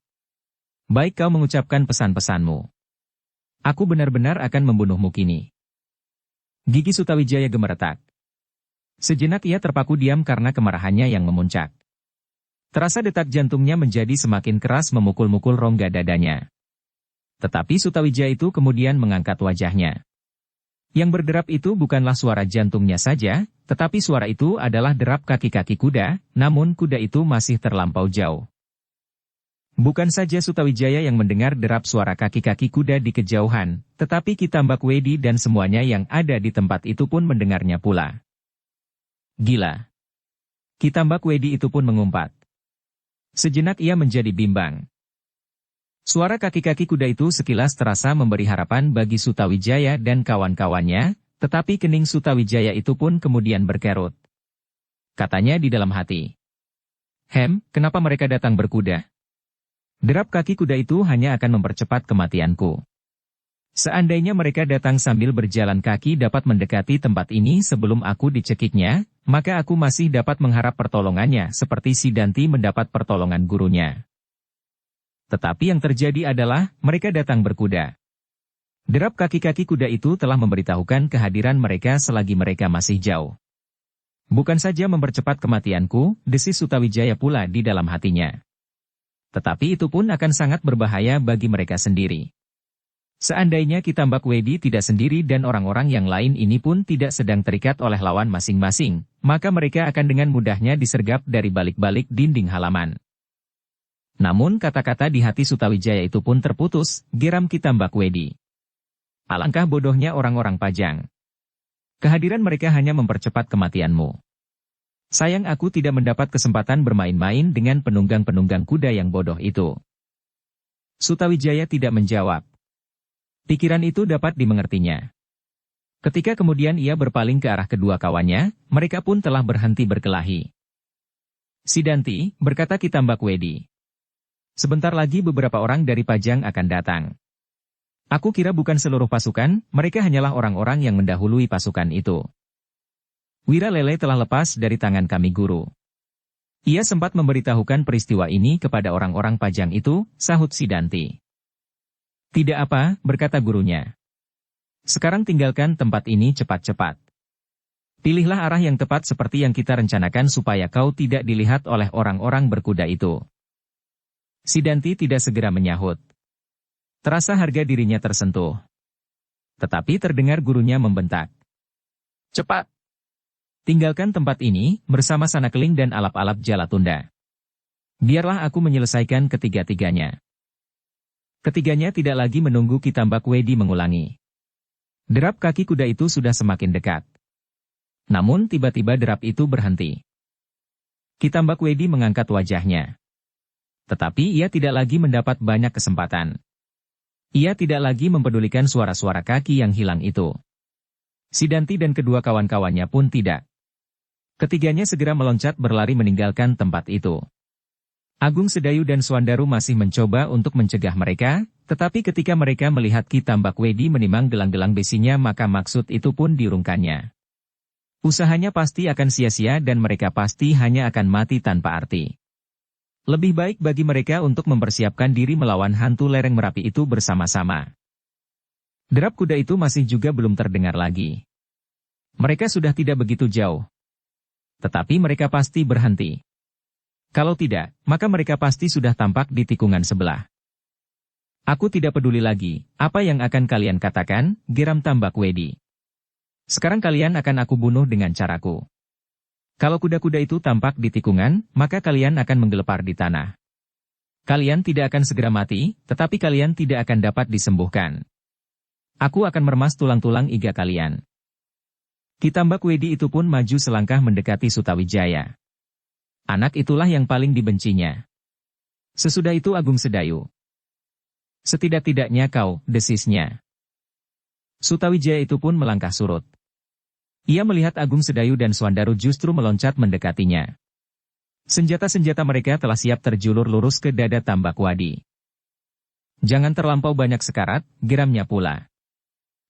A: Baik kau mengucapkan pesan-pesanmu. Aku benar-benar akan membunuhmu kini. Gigi Sutawijaya gemeretak. Sejenak ia terpaku diam karena kemarahannya yang memuncak. Terasa detak jantungnya menjadi semakin keras memukul-mukul rongga dadanya. Tetapi Sutawijaya itu kemudian mengangkat wajahnya. Yang berderap itu bukanlah suara jantungnya saja, tetapi suara itu adalah derap kaki-kaki kuda, namun kuda itu masih terlampau jauh. Bukan saja Sutawijaya yang mendengar derap suara kaki-kaki kuda di kejauhan, tetapi Ki Tambakwedi dan semuanya yang ada di tempat itu pun mendengarnya pula. Gila. Ki Tambakwedi itu pun mengumpat. Sejenak ia menjadi bimbang. Suara kaki-kaki kuda itu sekilas terasa memberi harapan bagi Sutawijaya dan kawan-kawannya, tetapi kening Sutawijaya itu pun kemudian berkerut. Katanya di dalam hati. Kenapa mereka datang berkuda? Derap kaki kuda itu hanya akan mempercepat kematianku. Seandainya mereka datang sambil berjalan kaki dapat mendekati tempat ini sebelum aku dicekiknya, maka aku masih dapat mengharap pertolongannya seperti Sidanti mendapat pertolongan gurunya. Tetapi yang terjadi adalah, mereka datang berkuda. Derap kaki-kaki kuda itu telah memberitahukan kehadiran mereka selagi mereka masih jauh. Bukan saja mempercepat kematianku, desis Sutawijaya pula di dalam hatinya. Tetapi itu pun akan sangat berbahaya bagi mereka sendiri. Seandainya Kitambak Wedi tidak sendiri dan orang-orang yang lain ini pun tidak sedang terikat oleh lawan masing-masing, maka mereka akan dengan mudahnya disergap dari balik-balik dinding halaman. Namun kata-kata di hati Sutawijaya itu pun terputus, geram Kitambak Wedi. Alangkah bodohnya orang-orang Pajang. Kehadiran mereka hanya mempercepat kematianmu. Sayang aku tidak mendapat kesempatan bermain-main dengan penunggang-penunggang kuda yang bodoh itu. Sutawijaya tidak menjawab. Pikiran itu dapat dimengertinya. Ketika kemudian ia berpaling ke arah kedua kawannya, mereka pun telah berhenti berkelahi. Sidanti, berkata Kitambak Wedi. Sebentar lagi beberapa orang dari Pajang akan datang. Aku kira bukan seluruh pasukan, mereka hanyalah orang-orang yang mendahului pasukan itu. Wira Lele telah lepas dari tangan kami guru. Ia sempat memberitahukan peristiwa ini kepada orang-orang Pajang itu, sahut Sidanti. Tidak apa, berkata gurunya. Sekarang tinggalkan tempat ini cepat-cepat. Pilihlah arah yang tepat seperti yang kita rencanakan supaya kau tidak dilihat oleh orang-orang berkuda itu. Sidanti tidak segera menyahut. Terasa harga dirinya tersentuh. Tetapi terdengar gurunya membentak. Cepat! Tinggalkan tempat ini, bersama Sanakeling dan alap-alap Jalatunda. Biarlah aku menyelesaikan ketiga-tiganya. Ketiganya tidak lagi menunggu Kitambak Wedi mengulangi. Derap kaki kuda itu sudah semakin dekat. Namun tiba-tiba derap itu berhenti. Kitambak Wedi mengangkat wajahnya. Tetapi ia tidak lagi mendapat banyak kesempatan. Ia tidak lagi mempedulikan suara-suara kaki yang hilang itu. Sidanti dan kedua kawan-kawannya pun tidak. Ketiganya segera meloncat berlari meninggalkan tempat itu. Agung Sedayu dan Swandaru masih mencoba untuk mencegah mereka, tetapi ketika mereka melihat Kitambak Wedi menimang gelang-gelang besinya maka maksud itu pun diurungkannya. Usahanya pasti akan sia-sia dan mereka pasti hanya akan mati tanpa arti. Lebih baik bagi mereka untuk mempersiapkan diri melawan hantu lereng Merapi itu bersama-sama. Derap kuda itu masih juga belum terdengar lagi. Mereka sudah tidak begitu jauh. Tetapi mereka pasti berhenti. Kalau tidak, maka mereka pasti sudah tampak di tikungan sebelah. Aku tidak peduli lagi, apa yang akan kalian katakan, geram Tambak Wedi. Sekarang kalian akan aku bunuh dengan caraku. Kalau kuda-kuda itu tampak di tikungan, maka kalian akan menggelepar di tanah. Kalian tidak akan segera mati, tetapi kalian tidak akan dapat disembuhkan. Aku akan meremas tulang-tulang iga kalian. Kitambak Wedi itu pun maju selangkah mendekati Sutawijaya. Anak itulah yang paling dibencinya. Sesudah itu Agung Sedayu. Setidak-tidaknya kau, desisnya. Sutawijaya itu pun melangkah surut. Ia melihat Agung Sedayu dan Swandaru justru meloncat mendekatinya. Senjata-senjata mereka telah siap terjulur lurus ke dada Tambak Wedi. Jangan terlampau banyak sekarat, geramnya pula.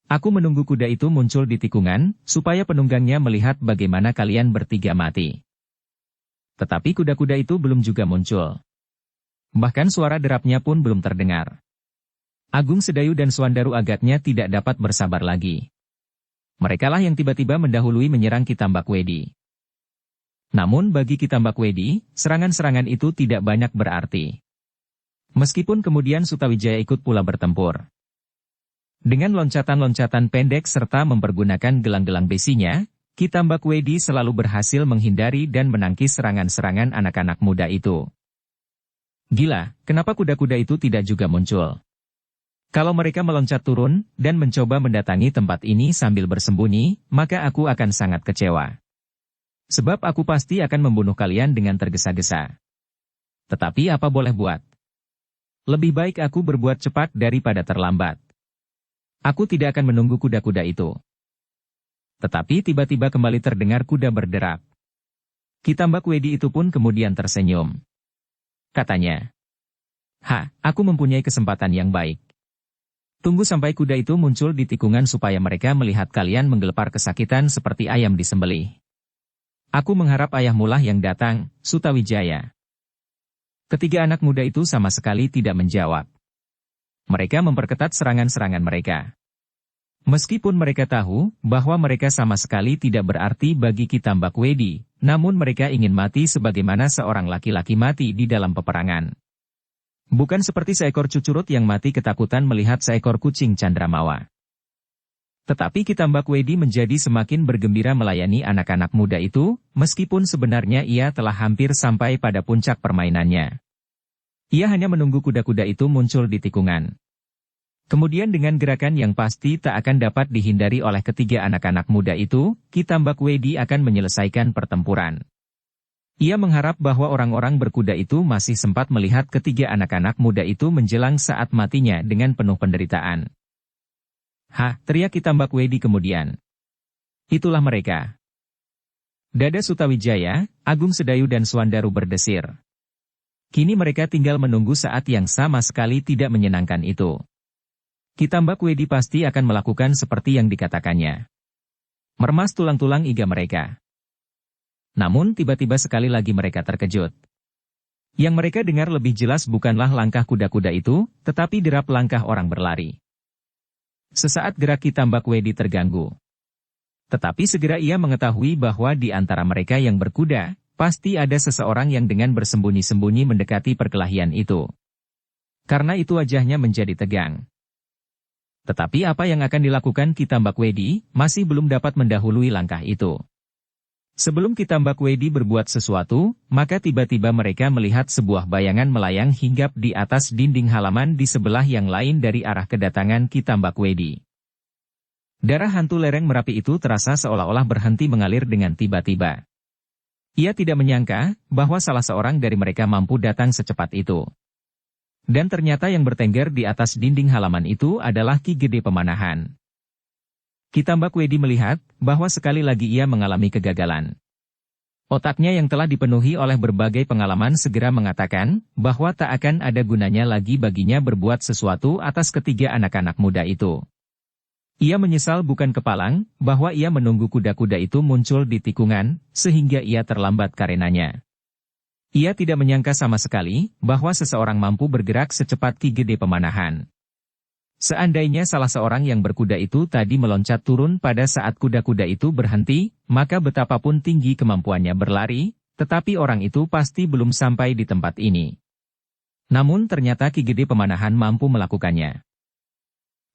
A: Aku menunggu kuda itu muncul di tikungan, supaya penunggangnya melihat bagaimana kalian bertiga mati. Tetapi kuda-kuda itu belum juga muncul. Bahkan suara derapnya pun belum terdengar. Agung Sedayu dan Swandaru agaknya tidak dapat bersabar lagi. Merekalah yang tiba-tiba mendahului menyerang Kitambak Wedi. Namun bagi Kitambak Wedi, serangan-serangan itu tidak banyak berarti. Meskipun kemudian Sutawijaya ikut pula bertempur. Dengan loncatan-loncatan pendek serta mempergunakan gelang-gelang besinya, Kitambak Wedi selalu berhasil menghindari dan menangkis serangan-serangan anak-anak muda itu. Gila, kenapa kuda-kuda itu tidak juga muncul? Kalau mereka meloncat turun dan mencoba mendatangi tempat ini sambil bersembunyi, maka aku akan sangat kecewa. Sebab aku pasti akan membunuh kalian dengan tergesa-gesa. Tetapi apa boleh buat? Lebih baik aku berbuat cepat daripada terlambat. Aku tidak akan menunggu kuda-kuda itu. Tetapi tiba-tiba kembali terdengar kuda berderap. Ki Tambak Wedi itu pun kemudian tersenyum. Katanya, aku mempunyai kesempatan yang baik. Tunggu sampai kuda itu muncul di tikungan supaya mereka melihat kalian menggelepar kesakitan seperti ayam disembelih. Aku mengharap ayahmu lah yang datang, Sutawijaya. Ketiga anak muda itu sama sekali tidak menjawab. Mereka memperketat serangan-serangan mereka. Meskipun mereka tahu bahwa mereka sama sekali tidak berarti bagi Ki Tambak Wedi, namun mereka ingin mati sebagaimana seorang laki-laki mati di dalam peperangan. Bukan seperti seekor cucurut yang mati ketakutan melihat seekor kucing candramawa. Tetapi Ki Tambak Wedi menjadi semakin bergembira melayani anak-anak muda itu, meskipun sebenarnya ia telah hampir sampai pada puncak permainannya. Ia hanya menunggu kuda-kuda itu muncul di tikungan. Kemudian dengan gerakan yang pasti tak akan dapat dihindari oleh ketiga anak-anak muda itu, Ki Tambak Wedi akan menyelesaikan pertempuran. Ia mengharap bahwa orang-orang berkuda itu masih sempat melihat ketiga anak-anak muda itu menjelang saat matinya dengan penuh penderitaan. Teriak Ki Tambak Wedi kemudian. Itulah mereka. Dada Sutawijaya, Agung Sedayu dan Swandaru berdesir. Kini mereka tinggal menunggu saat yang sama sekali tidak menyenangkan itu. Ki Tambak Wedi pasti akan melakukan seperti yang dikatakannya. Meremas tulang-tulang iga mereka. Namun tiba-tiba sekali lagi mereka terkejut. Yang mereka dengar lebih jelas bukanlah langkah kuda-kuda itu, tetapi derap langkah orang berlari. Sesaat gerak Ki Tambak Wedi terganggu. Tetapi segera ia mengetahui bahwa di antara mereka yang berkuda, pasti ada seseorang yang dengan bersembunyi-sembunyi mendekati perkelahian itu. Karena itu wajahnya menjadi tegang. Tetapi apa yang akan dilakukan Ki Tambak Wedi, masih belum dapat mendahului langkah itu. Sebelum Ki Tambak Wedi berbuat sesuatu, maka tiba-tiba mereka melihat sebuah bayangan melayang hinggap di atas dinding halaman di sebelah yang lain dari arah kedatangan Ki Tambak Wedi. Darah hantu lereng Merapi itu terasa seolah-olah berhenti mengalir dengan tiba-tiba. Ia tidak menyangka bahwa salah seorang dari mereka mampu datang secepat itu. Dan ternyata yang bertengger di atas dinding halaman itu adalah Ki Gede Pemanahan. Ki Tambak Wedi melihat bahwa sekali lagi ia mengalami kegagalan. Otaknya yang telah dipenuhi oleh berbagai pengalaman segera mengatakan bahwa tak akan ada gunanya lagi baginya berbuat sesuatu atas ketiga anak-anak muda itu. Ia menyesal bukan kepalang bahwa ia menunggu kuda-kuda itu muncul di tikungan, sehingga ia terlambat karenanya. Ia tidak menyangka sama sekali bahwa seseorang mampu bergerak secepat Ki Gede Pemanahan. Seandainya salah seorang yang berkuda itu tadi meloncat turun pada saat kuda-kuda itu berhenti, maka betapapun tinggi kemampuannya berlari, tetapi orang itu pasti belum sampai di tempat ini. Namun ternyata Ki Gede Pemanahan mampu melakukannya.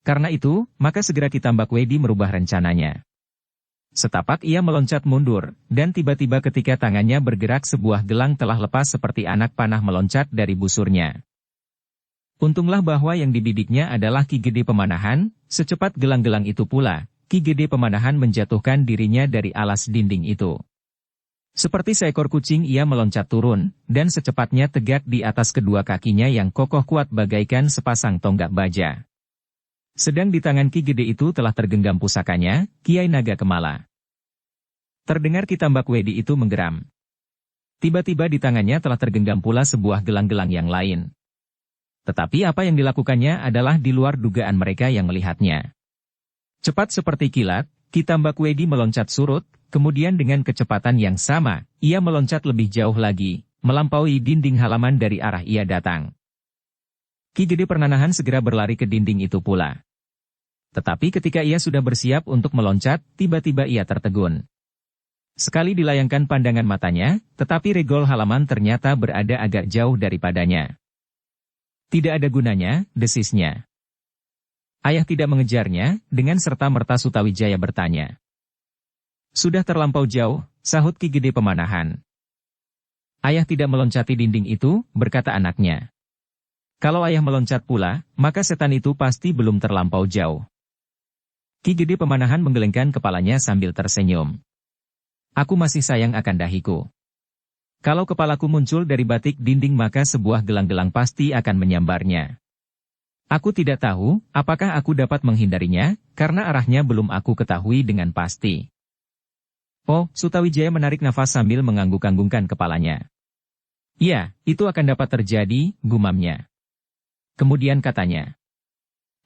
A: Karena itu, maka segera Ki Tambak Wedi merubah rencananya. Setapak ia meloncat mundur, dan tiba-tiba ketika tangannya bergerak sebuah gelang telah lepas seperti anak panah meloncat dari busurnya. Untunglah bahwa yang dibidiknya adalah Ki Gede Pemanahan, secepat gelang-gelang itu pula, Ki Gede Pemanahan menjatuhkan dirinya dari alas dinding itu. Seperti seekor kucing ia meloncat turun, dan secepatnya tegak di atas kedua kakinya yang kokoh kuat bagaikan sepasang tonggak baja. Sedang di tangan Ki Gede itu telah tergenggam pusakanya, Kiai Naga Kemala. Terdengar Ki Tambak Wedi itu menggeram. Tiba-tiba di tangannya telah tergenggam pula sebuah gelang-gelang yang lain. Tetapi apa yang dilakukannya adalah di luar dugaan mereka yang melihatnya. Cepat seperti kilat, Ki Tambak Wedi meloncat surut, kemudian dengan kecepatan yang sama, ia meloncat lebih jauh lagi, melampaui dinding halaman dari arah ia datang. Ki Gede Pemanahan segera berlari ke dinding itu pula. Tetapi ketika ia sudah bersiap untuk meloncat, tiba-tiba ia tertegun. Sekali dilayangkan pandangan matanya, tetapi regol halaman ternyata berada agak jauh daripadanya. Tidak ada gunanya, desisnya. Ayah tidak mengejarnya, dengan serta-merta Sutawijaya bertanya. Sudah terlampau jauh, sahut Ki Gede Pemanahan. Ayah tidak meloncati dinding itu, berkata anaknya. Kalau ayah meloncat pula, maka setan itu pasti belum terlampau jauh. Ki Gede Pemanahan menggelengkan kepalanya sambil tersenyum. Aku masih sayang akan dahiku. Kalau kepalaku muncul dari batik dinding maka sebuah gelang-gelang pasti akan menyambarnya. Aku tidak tahu, apakah aku dapat menghindarinya, karena arahnya belum aku ketahui dengan pasti. Oh, Sutawijaya menarik nafas sambil mengangguk-anggungkan kepalanya. Iya, itu akan dapat terjadi, gumamnya. Kemudian katanya.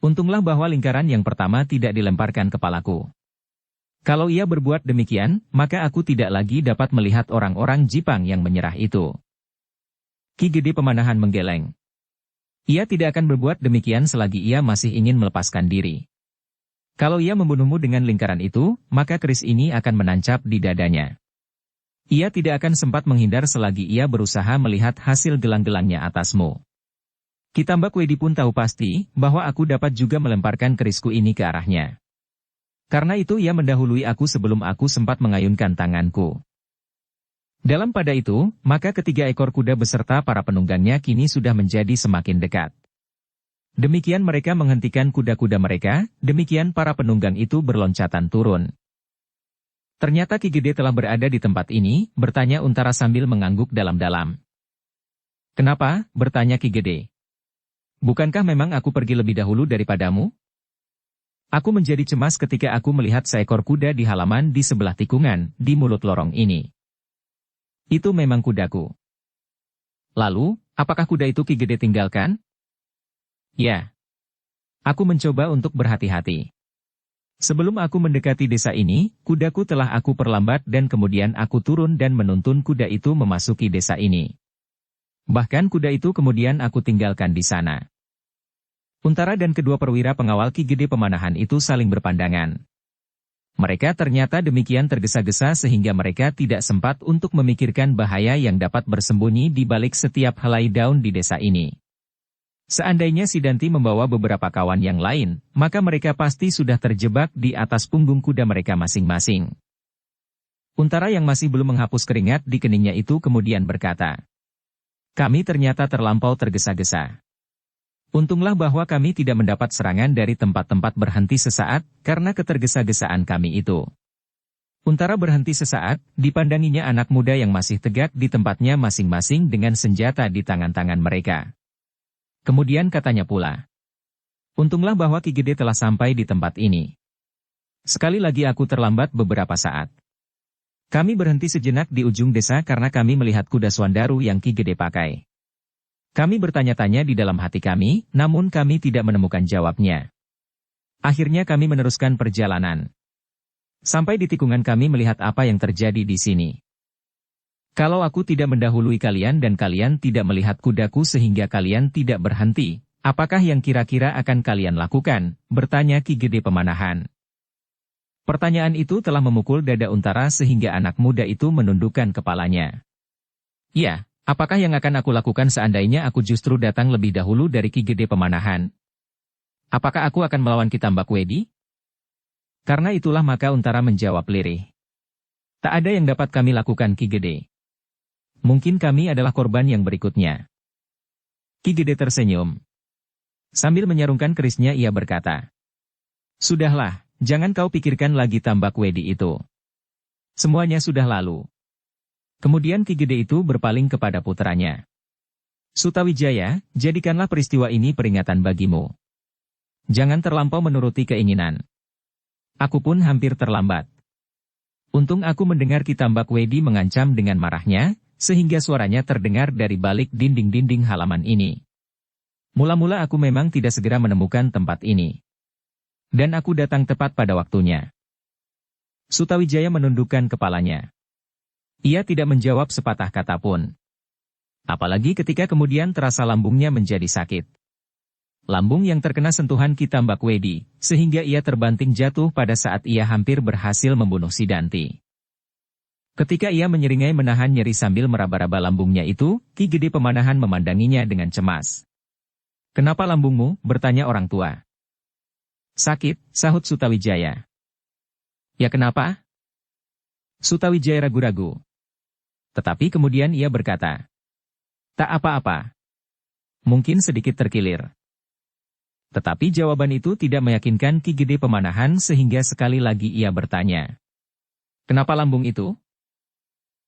A: Untunglah bahwa lingkaran yang pertama tidak dilemparkan kepalaku. Kalau ia berbuat demikian, maka aku tidak lagi dapat melihat orang-orang Jipang yang menyerah itu. Ki Gede Pemanahan menggeleng. Ia tidak akan berbuat demikian selagi ia masih ingin melepaskan diri. Kalau ia membunuhmu dengan lingkaran itu, maka keris ini akan menancap di dadanya. Ia tidak akan sempat menghindar selagi ia berusaha melihat hasil gelang-gelangnya atasmu. Ki Tambak Wedi pun tahu pasti, bahwa aku dapat juga melemparkan kerisku ini ke arahnya. Karena itu ia mendahului aku sebelum aku sempat mengayunkan tanganku. Dalam pada itu, maka ketiga ekor kuda beserta para penunggangnya kini sudah menjadi semakin dekat. Demikian mereka menghentikan kuda-kuda mereka, demikian para penunggang itu berloncatan turun. Ternyata Ki Gede telah berada di tempat ini, bertanya Untara sambil mengangguk dalam-dalam. Kenapa? Bertanya Ki Gede. Bukankah memang aku pergi lebih dahulu daripadamu? Aku menjadi cemas ketika aku melihat seekor kuda di halaman di sebelah tikungan, di mulut lorong ini. Itu memang kudaku. Lalu, apakah kuda itu Ki Gede tinggalkan? Ya. Aku mencoba untuk berhati-hati. Sebelum aku mendekati desa ini, kudaku telah aku perlambat dan kemudian aku turun dan menuntun kuda itu memasuki desa ini. Bahkan kuda itu kemudian aku tinggalkan di sana. Untara dan kedua perwira pengawal Ki Gede Pemanahan itu saling berpandangan. Mereka ternyata demikian tergesa-gesa sehingga mereka tidak sempat untuk memikirkan bahaya yang dapat bersembunyi di balik setiap helai daun di desa ini. Seandainya Sidanti membawa beberapa kawan yang lain, maka mereka pasti sudah terjebak di atas punggung kuda mereka masing-masing. Untara yang masih belum menghapus keringat di keningnya itu kemudian berkata, "Kami ternyata terlampau tergesa-gesa. Untunglah bahwa kami tidak mendapat serangan dari tempat-tempat berhenti sesaat, karena ketergesa-gesaan kami itu." Untara berhenti sesaat, dipandanginya anak muda yang masih tegak di tempatnya masing-masing dengan senjata di tangan-tangan mereka. Kemudian katanya pula, "Untunglah bahwa Ki Gede telah sampai di tempat ini. Sekali lagi aku terlambat beberapa saat. Kami berhenti sejenak di ujung desa karena kami melihat kuda Swandaru yang Ki Gede pakai. Kami bertanya-tanya di dalam hati kami, namun kami tidak menemukan jawabnya. Akhirnya kami meneruskan perjalanan. Sampai di tikungan kami melihat apa yang terjadi di sini. Kalau aku tidak mendahului kalian dan kalian tidak melihat kudaku sehingga kalian tidak berhenti, apakah yang kira-kira akan kalian lakukan?" bertanya Ki Gede Pemanahan. Pertanyaan itu telah memukul dada Untara sehingga anak muda itu menundukkan kepalanya. "Ya, apakah yang akan aku lakukan seandainya aku justru datang lebih dahulu dari Ki Gede Pemanahan? Apakah aku akan melawan Ki Tambak Wedi?" Karena itulah maka Untara menjawab lirih. "Tak ada yang dapat kami lakukan Ki Gede. Mungkin kami adalah korban yang berikutnya." Ki Gede tersenyum. Sambil menyarungkan kerisnya ia berkata, "Sudahlah, jangan kau pikirkan lagi Tambak Wedi itu. Semuanya sudah lalu." Kemudian Ki Gede itu berpaling kepada puteranya. "Sutawijaya, jadikanlah peristiwa ini peringatan bagimu. Jangan terlampau menuruti keinginan. Aku pun hampir terlambat. Untung aku mendengar Ki Tambak Wedi mengancam dengan marahnya, sehingga suaranya terdengar dari balik dinding-dinding halaman ini. Mula-mula aku memang tidak segera menemukan tempat ini. Dan aku datang tepat pada waktunya." Sutawijaya menundukkan kepalanya. Ia tidak menjawab sepatah kata pun. Apalagi ketika kemudian terasa lambungnya menjadi sakit. Lambung yang terkena sentuhan Ki Tambak Wedi, sehingga ia terbanting jatuh pada saat ia hampir berhasil membunuh Sidanti. Ketika ia menyeringai menahan nyeri sambil meraba-raba lambungnya itu, Ki Gede Pemanahan memandanginya dengan cemas. "Kenapa lambungmu?" bertanya orang tua. "Sakit," sahut Sutawijaya. "Ya kenapa?" Sutawijaya ragu-ragu. Tetapi kemudian ia berkata, "Tak apa-apa. Mungkin sedikit terkilir." Tetapi jawaban itu tidak meyakinkan Ki Gede Pemanahan sehingga sekali lagi ia bertanya, "Kenapa lambung itu?"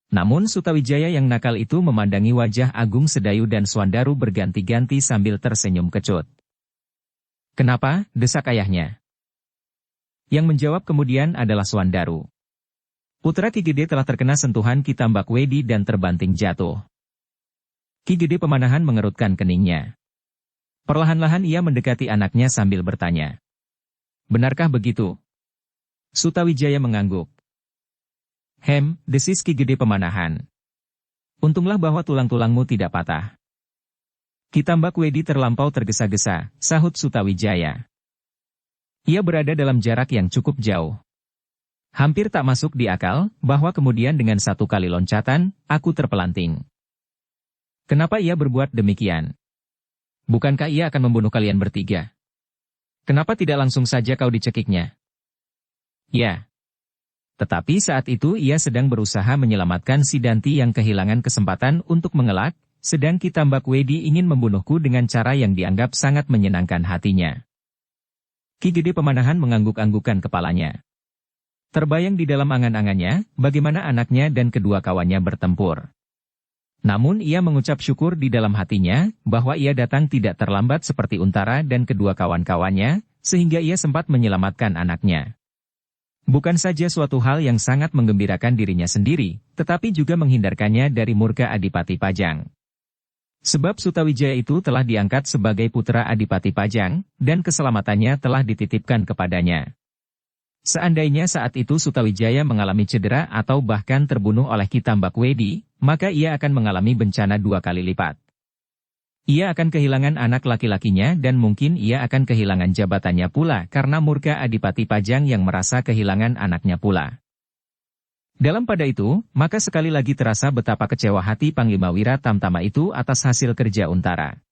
A: Namun Sutawijaya yang nakal itu memandangi wajah Agung Sedayu dan Swandaru berganti-ganti sambil tersenyum kecut. "Kenapa?" desak ayahnya. Yang menjawab kemudian adalah Swandaru. Putra Ki Gede telah terkena sentuhan Ki Tambakwedi dan terbanting jatuh. Ki Gede Pemanahan mengerutkan keningnya. Perlahan-lahan ia mendekati anaknya sambil bertanya. Benarkah begitu? Sutawijaya mengangguk. Desis Ki Gede Pemanahan. Untunglah bahwa tulang-tulangmu tidak patah. Ki Tambakwedi terlampau tergesa-gesa, sahut Sutawijaya. Ia berada dalam jarak yang cukup jauh. Hampir tak masuk di akal, bahwa kemudian dengan satu kali loncatan, aku terpelanting. Kenapa ia berbuat demikian? Bukankah ia akan membunuh kalian bertiga? Kenapa tidak langsung saja kau dicekiknya? Ya. Tetapi saat itu ia sedang berusaha menyelamatkan si Danti yang kehilangan kesempatan untuk mengelak, sedang Ki Tambakwedi ingin membunuhku dengan cara yang dianggap sangat menyenangkan hatinya. Ki Gede Pemanahan mengangguk-anggukkan kepalanya. Terbayang di dalam angan-angannya, bagaimana anaknya dan kedua kawannya bertempur. Namun ia mengucap syukur di dalam hatinya, bahwa ia datang tidak terlambat seperti Untara dan kedua kawan-kawannya, sehingga ia sempat menyelamatkan anaknya. Bukan saja suatu hal yang sangat menggembirakan dirinya sendiri, tetapi juga menghindarkannya dari murka Adipati Pajang. Sebab Sutawijaya itu telah diangkat sebagai putra Adipati Pajang, dan keselamatannya telah dititipkan kepadanya. Seandainya saat itu Sutawijaya mengalami cedera atau bahkan terbunuh oleh Ki Tambakwedi, maka ia akan mengalami bencana 2 kali lipat. Ia akan kehilangan anak laki-lakinya dan mungkin ia akan kehilangan jabatannya pula karena murka Adipati Pajang yang merasa kehilangan anaknya pula. Dalam pada itu, maka sekali lagi terasa betapa kecewa hati Panglima Wira Tamtama itu atas hasil kerja Untara.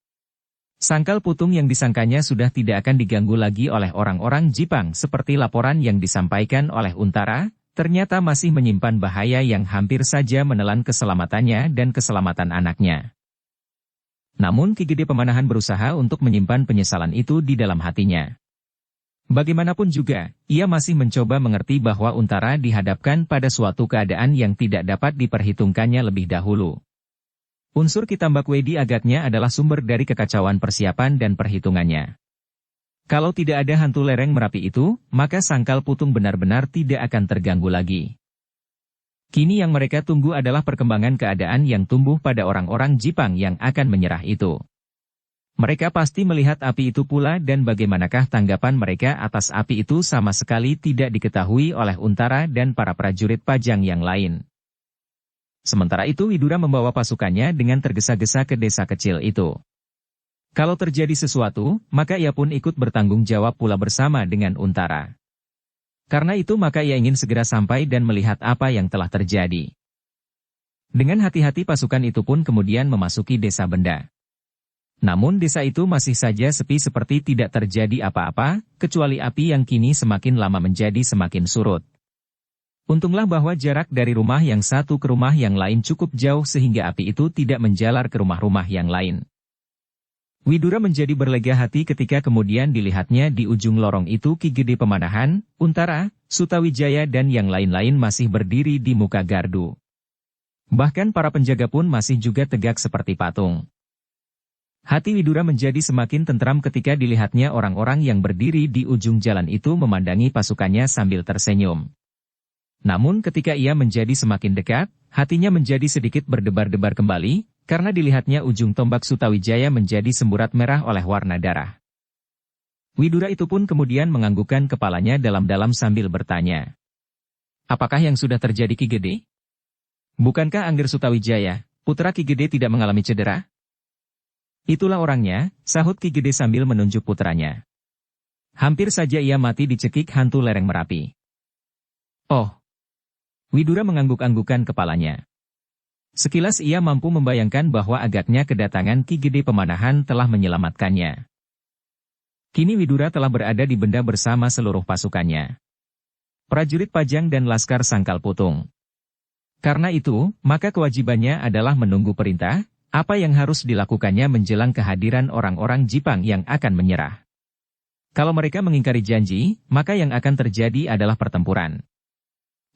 A: Sangkal putung yang disangkanya sudah tidak akan diganggu lagi oleh orang-orang Jipang seperti laporan yang disampaikan oleh Untara, ternyata masih menyimpan bahaya yang hampir saja menelan keselamatannya dan keselamatan anaknya. Namun Ki Gede Pemanahan berusaha untuk menyimpan penyesalan itu di dalam hatinya. Bagaimanapun juga, ia masih mencoba mengerti bahwa Untara dihadapkan pada suatu keadaan yang tidak dapat diperhitungkannya lebih dahulu. Unsur Ki Tambakwedi agaknya adalah sumber dari kekacauan persiapan dan perhitungannya. Kalau tidak ada hantu lereng Merapi itu, maka sangkal putung benar-benar tidak akan terganggu lagi. Kini yang mereka tunggu adalah perkembangan keadaan yang tumbuh pada orang-orang Jipang yang akan menyerah itu. Mereka pasti melihat api itu pula dan bagaimanakah tanggapan mereka atas api itu sama sekali tidak diketahui oleh Untara dan para prajurit Pajang yang lain. Sementara itu Widura membawa pasukannya dengan tergesa-gesa ke desa kecil itu. Kalau terjadi sesuatu, maka ia pun ikut bertanggung jawab pula bersama dengan Untara. Karena itu maka ia ingin segera sampai dan melihat apa yang telah terjadi. Dengan hati-hati pasukan itu pun kemudian memasuki desa Benda. Namun desa itu masih saja sepi seperti tidak terjadi apa-apa, kecuali api yang kini semakin lama menjadi semakin surut. Untunglah bahwa jarak dari rumah yang satu ke rumah yang lain cukup jauh sehingga api itu tidak menjalar ke rumah-rumah yang lain. Widura menjadi berlega hati ketika kemudian dilihatnya di ujung lorong itu Ki Gede Pemanahan, Untara, Sutawijaya dan yang lain-lain masih berdiri di muka gardu. Bahkan para penjaga pun masih juga tegak seperti patung. Hati Widura menjadi semakin tentram ketika dilihatnya orang-orang yang berdiri di ujung jalan itu memandangi pasukannya sambil tersenyum. Namun ketika ia menjadi semakin dekat, hatinya menjadi sedikit berdebar-debar kembali, karena dilihatnya ujung tombak Sutawijaya menjadi semburat merah oleh warna darah. Widura itu pun kemudian menganggukkan kepalanya dalam-dalam sambil bertanya. Apakah yang sudah terjadi Ki Gede? Bukankah Anggir Sutawijaya, putra Ki Gede tidak mengalami cedera? Itulah orangnya, sahut Ki Gede sambil menunjuk putranya. Hampir saja ia mati dicekik hantu lereng Merapi. Oh. Widura mengangguk-anggukkan kepalanya. Sekilas ia mampu membayangkan bahwa agaknya kedatangan Ki Gede Pemanahan telah menyelamatkannya. Kini Widura telah berada di Benda bersama seluruh pasukannya. Prajurit Pajang dan Laskar Sangkal Putung. Karena itu, maka kewajibannya adalah menunggu perintah, apa yang harus dilakukannya menjelang kehadiran orang-orang Jipang yang akan menyerah. Kalau mereka mengingkari janji, maka yang akan terjadi adalah pertempuran.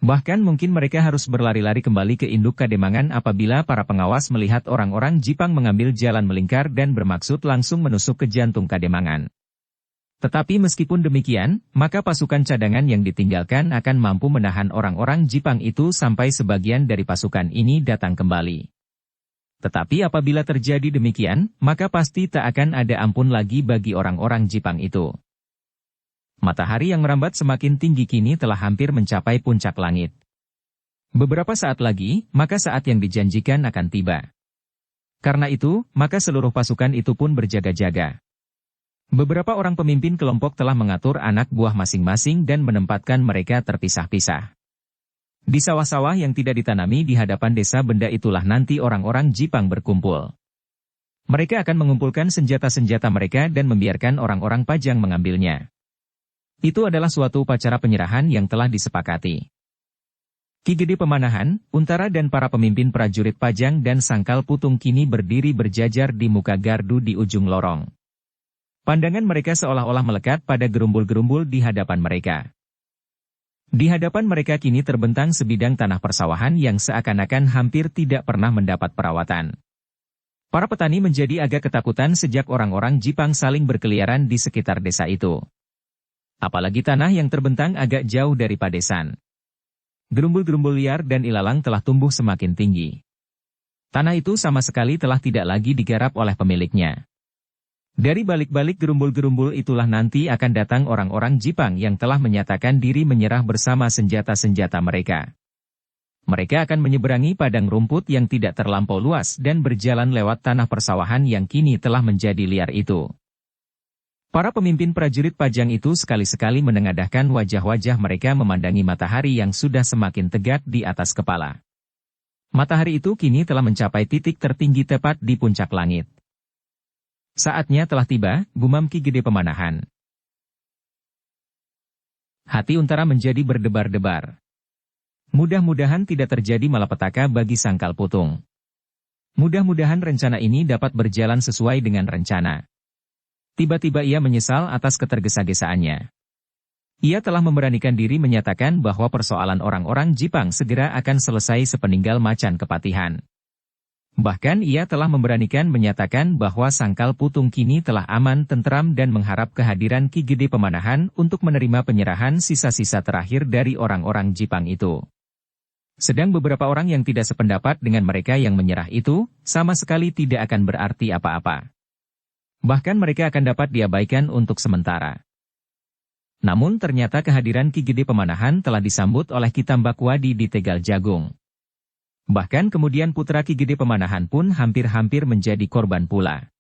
A: Bahkan mungkin mereka harus berlari-lari kembali ke induk Kademangan apabila para pengawas melihat orang-orang Jipang mengambil jalan melingkar dan bermaksud langsung menusuk ke jantung Kademangan. Tetapi meskipun demikian, maka pasukan cadangan yang ditinggalkan akan mampu menahan orang-orang Jipang itu sampai sebagian dari pasukan ini datang kembali. Tetapi apabila terjadi demikian, maka pasti tak akan ada ampun lagi bagi orang-orang Jipang itu. Matahari yang merambat semakin tinggi kini telah hampir mencapai puncak langit. Beberapa saat lagi, maka saat yang dijanjikan akan tiba. Karena itu, maka seluruh pasukan itu pun berjaga-jaga. Beberapa orang pemimpin kelompok telah mengatur anak buah masing-masing dan menempatkan mereka terpisah-pisah. Di sawah-sawah yang tidak ditanami di hadapan desa benda itulah nanti orang-orang Jipang berkumpul. Mereka akan mengumpulkan senjata-senjata mereka dan membiarkan orang-orang Pajang mengambilnya. Itu adalah suatu upacara penyerahan yang telah disepakati. Ki Gede Pemanahan, Untara dan para pemimpin prajurit Pajang dan Sangkal Putung kini berdiri berjajar di muka gardu di ujung lorong. Pandangan mereka seolah-olah melekat pada gerumbul-gerumbul di hadapan mereka. Di hadapan mereka kini terbentang sebidang tanah persawahan yang seakan-akan hampir tidak pernah mendapat perawatan. Para petani menjadi agak ketakutan sejak orang-orang Jipang saling berkeliaran di sekitar desa itu. Apalagi tanah yang terbentang agak jauh dari padesan. Gerumbul-gerumbul liar dan ilalang telah tumbuh semakin tinggi. Tanah itu sama sekali telah tidak lagi digarap oleh pemiliknya. Dari balik-balik gerumbul-gerumbul itulah nanti akan datang orang-orang Jipang yang telah menyatakan diri menyerah bersama senjata-senjata mereka. Mereka akan menyeberangi padang rumput yang tidak terlampau luas dan berjalan lewat tanah persawahan yang kini telah menjadi liar itu. Para pemimpin prajurit Pajang itu sekali-sekali menengadahkan wajah-wajah mereka memandangi matahari yang sudah semakin tegak di atas kepala. Matahari itu kini telah mencapai titik tertinggi tepat di puncak langit. Saatnya telah tiba, gumam Ki Gede Pemanahan. Hati Untara menjadi berdebar-debar. Mudah-mudahan tidak terjadi malapetaka bagi Sangkal Putung. Mudah-mudahan rencana ini dapat berjalan sesuai dengan rencana. Tiba-tiba ia menyesal atas ketergesa-gesaannya. Ia telah memberanikan diri menyatakan bahwa persoalan orang-orang Jipang segera akan selesai sepeninggal macan kepatihan. Bahkan ia telah memberanikan menyatakan bahwa Sangkal Putung kini telah aman tentram dan mengharap kehadiran Ki Gede Pemanahan untuk menerima penyerahan sisa-sisa terakhir dari orang-orang Jipang itu. Sedang beberapa orang yang tidak sependapat dengan mereka yang menyerah itu, sama sekali tidak akan berarti apa-apa. Bahkan mereka akan dapat diabaikan untuk sementara. Namun ternyata kehadiran Ki Gede Pemanahan telah disambut oleh Ki Tambak Wadi di Tegal Jagung. Bahkan kemudian putra Ki Gede Pemanahan pun hampir-hampir menjadi korban pula.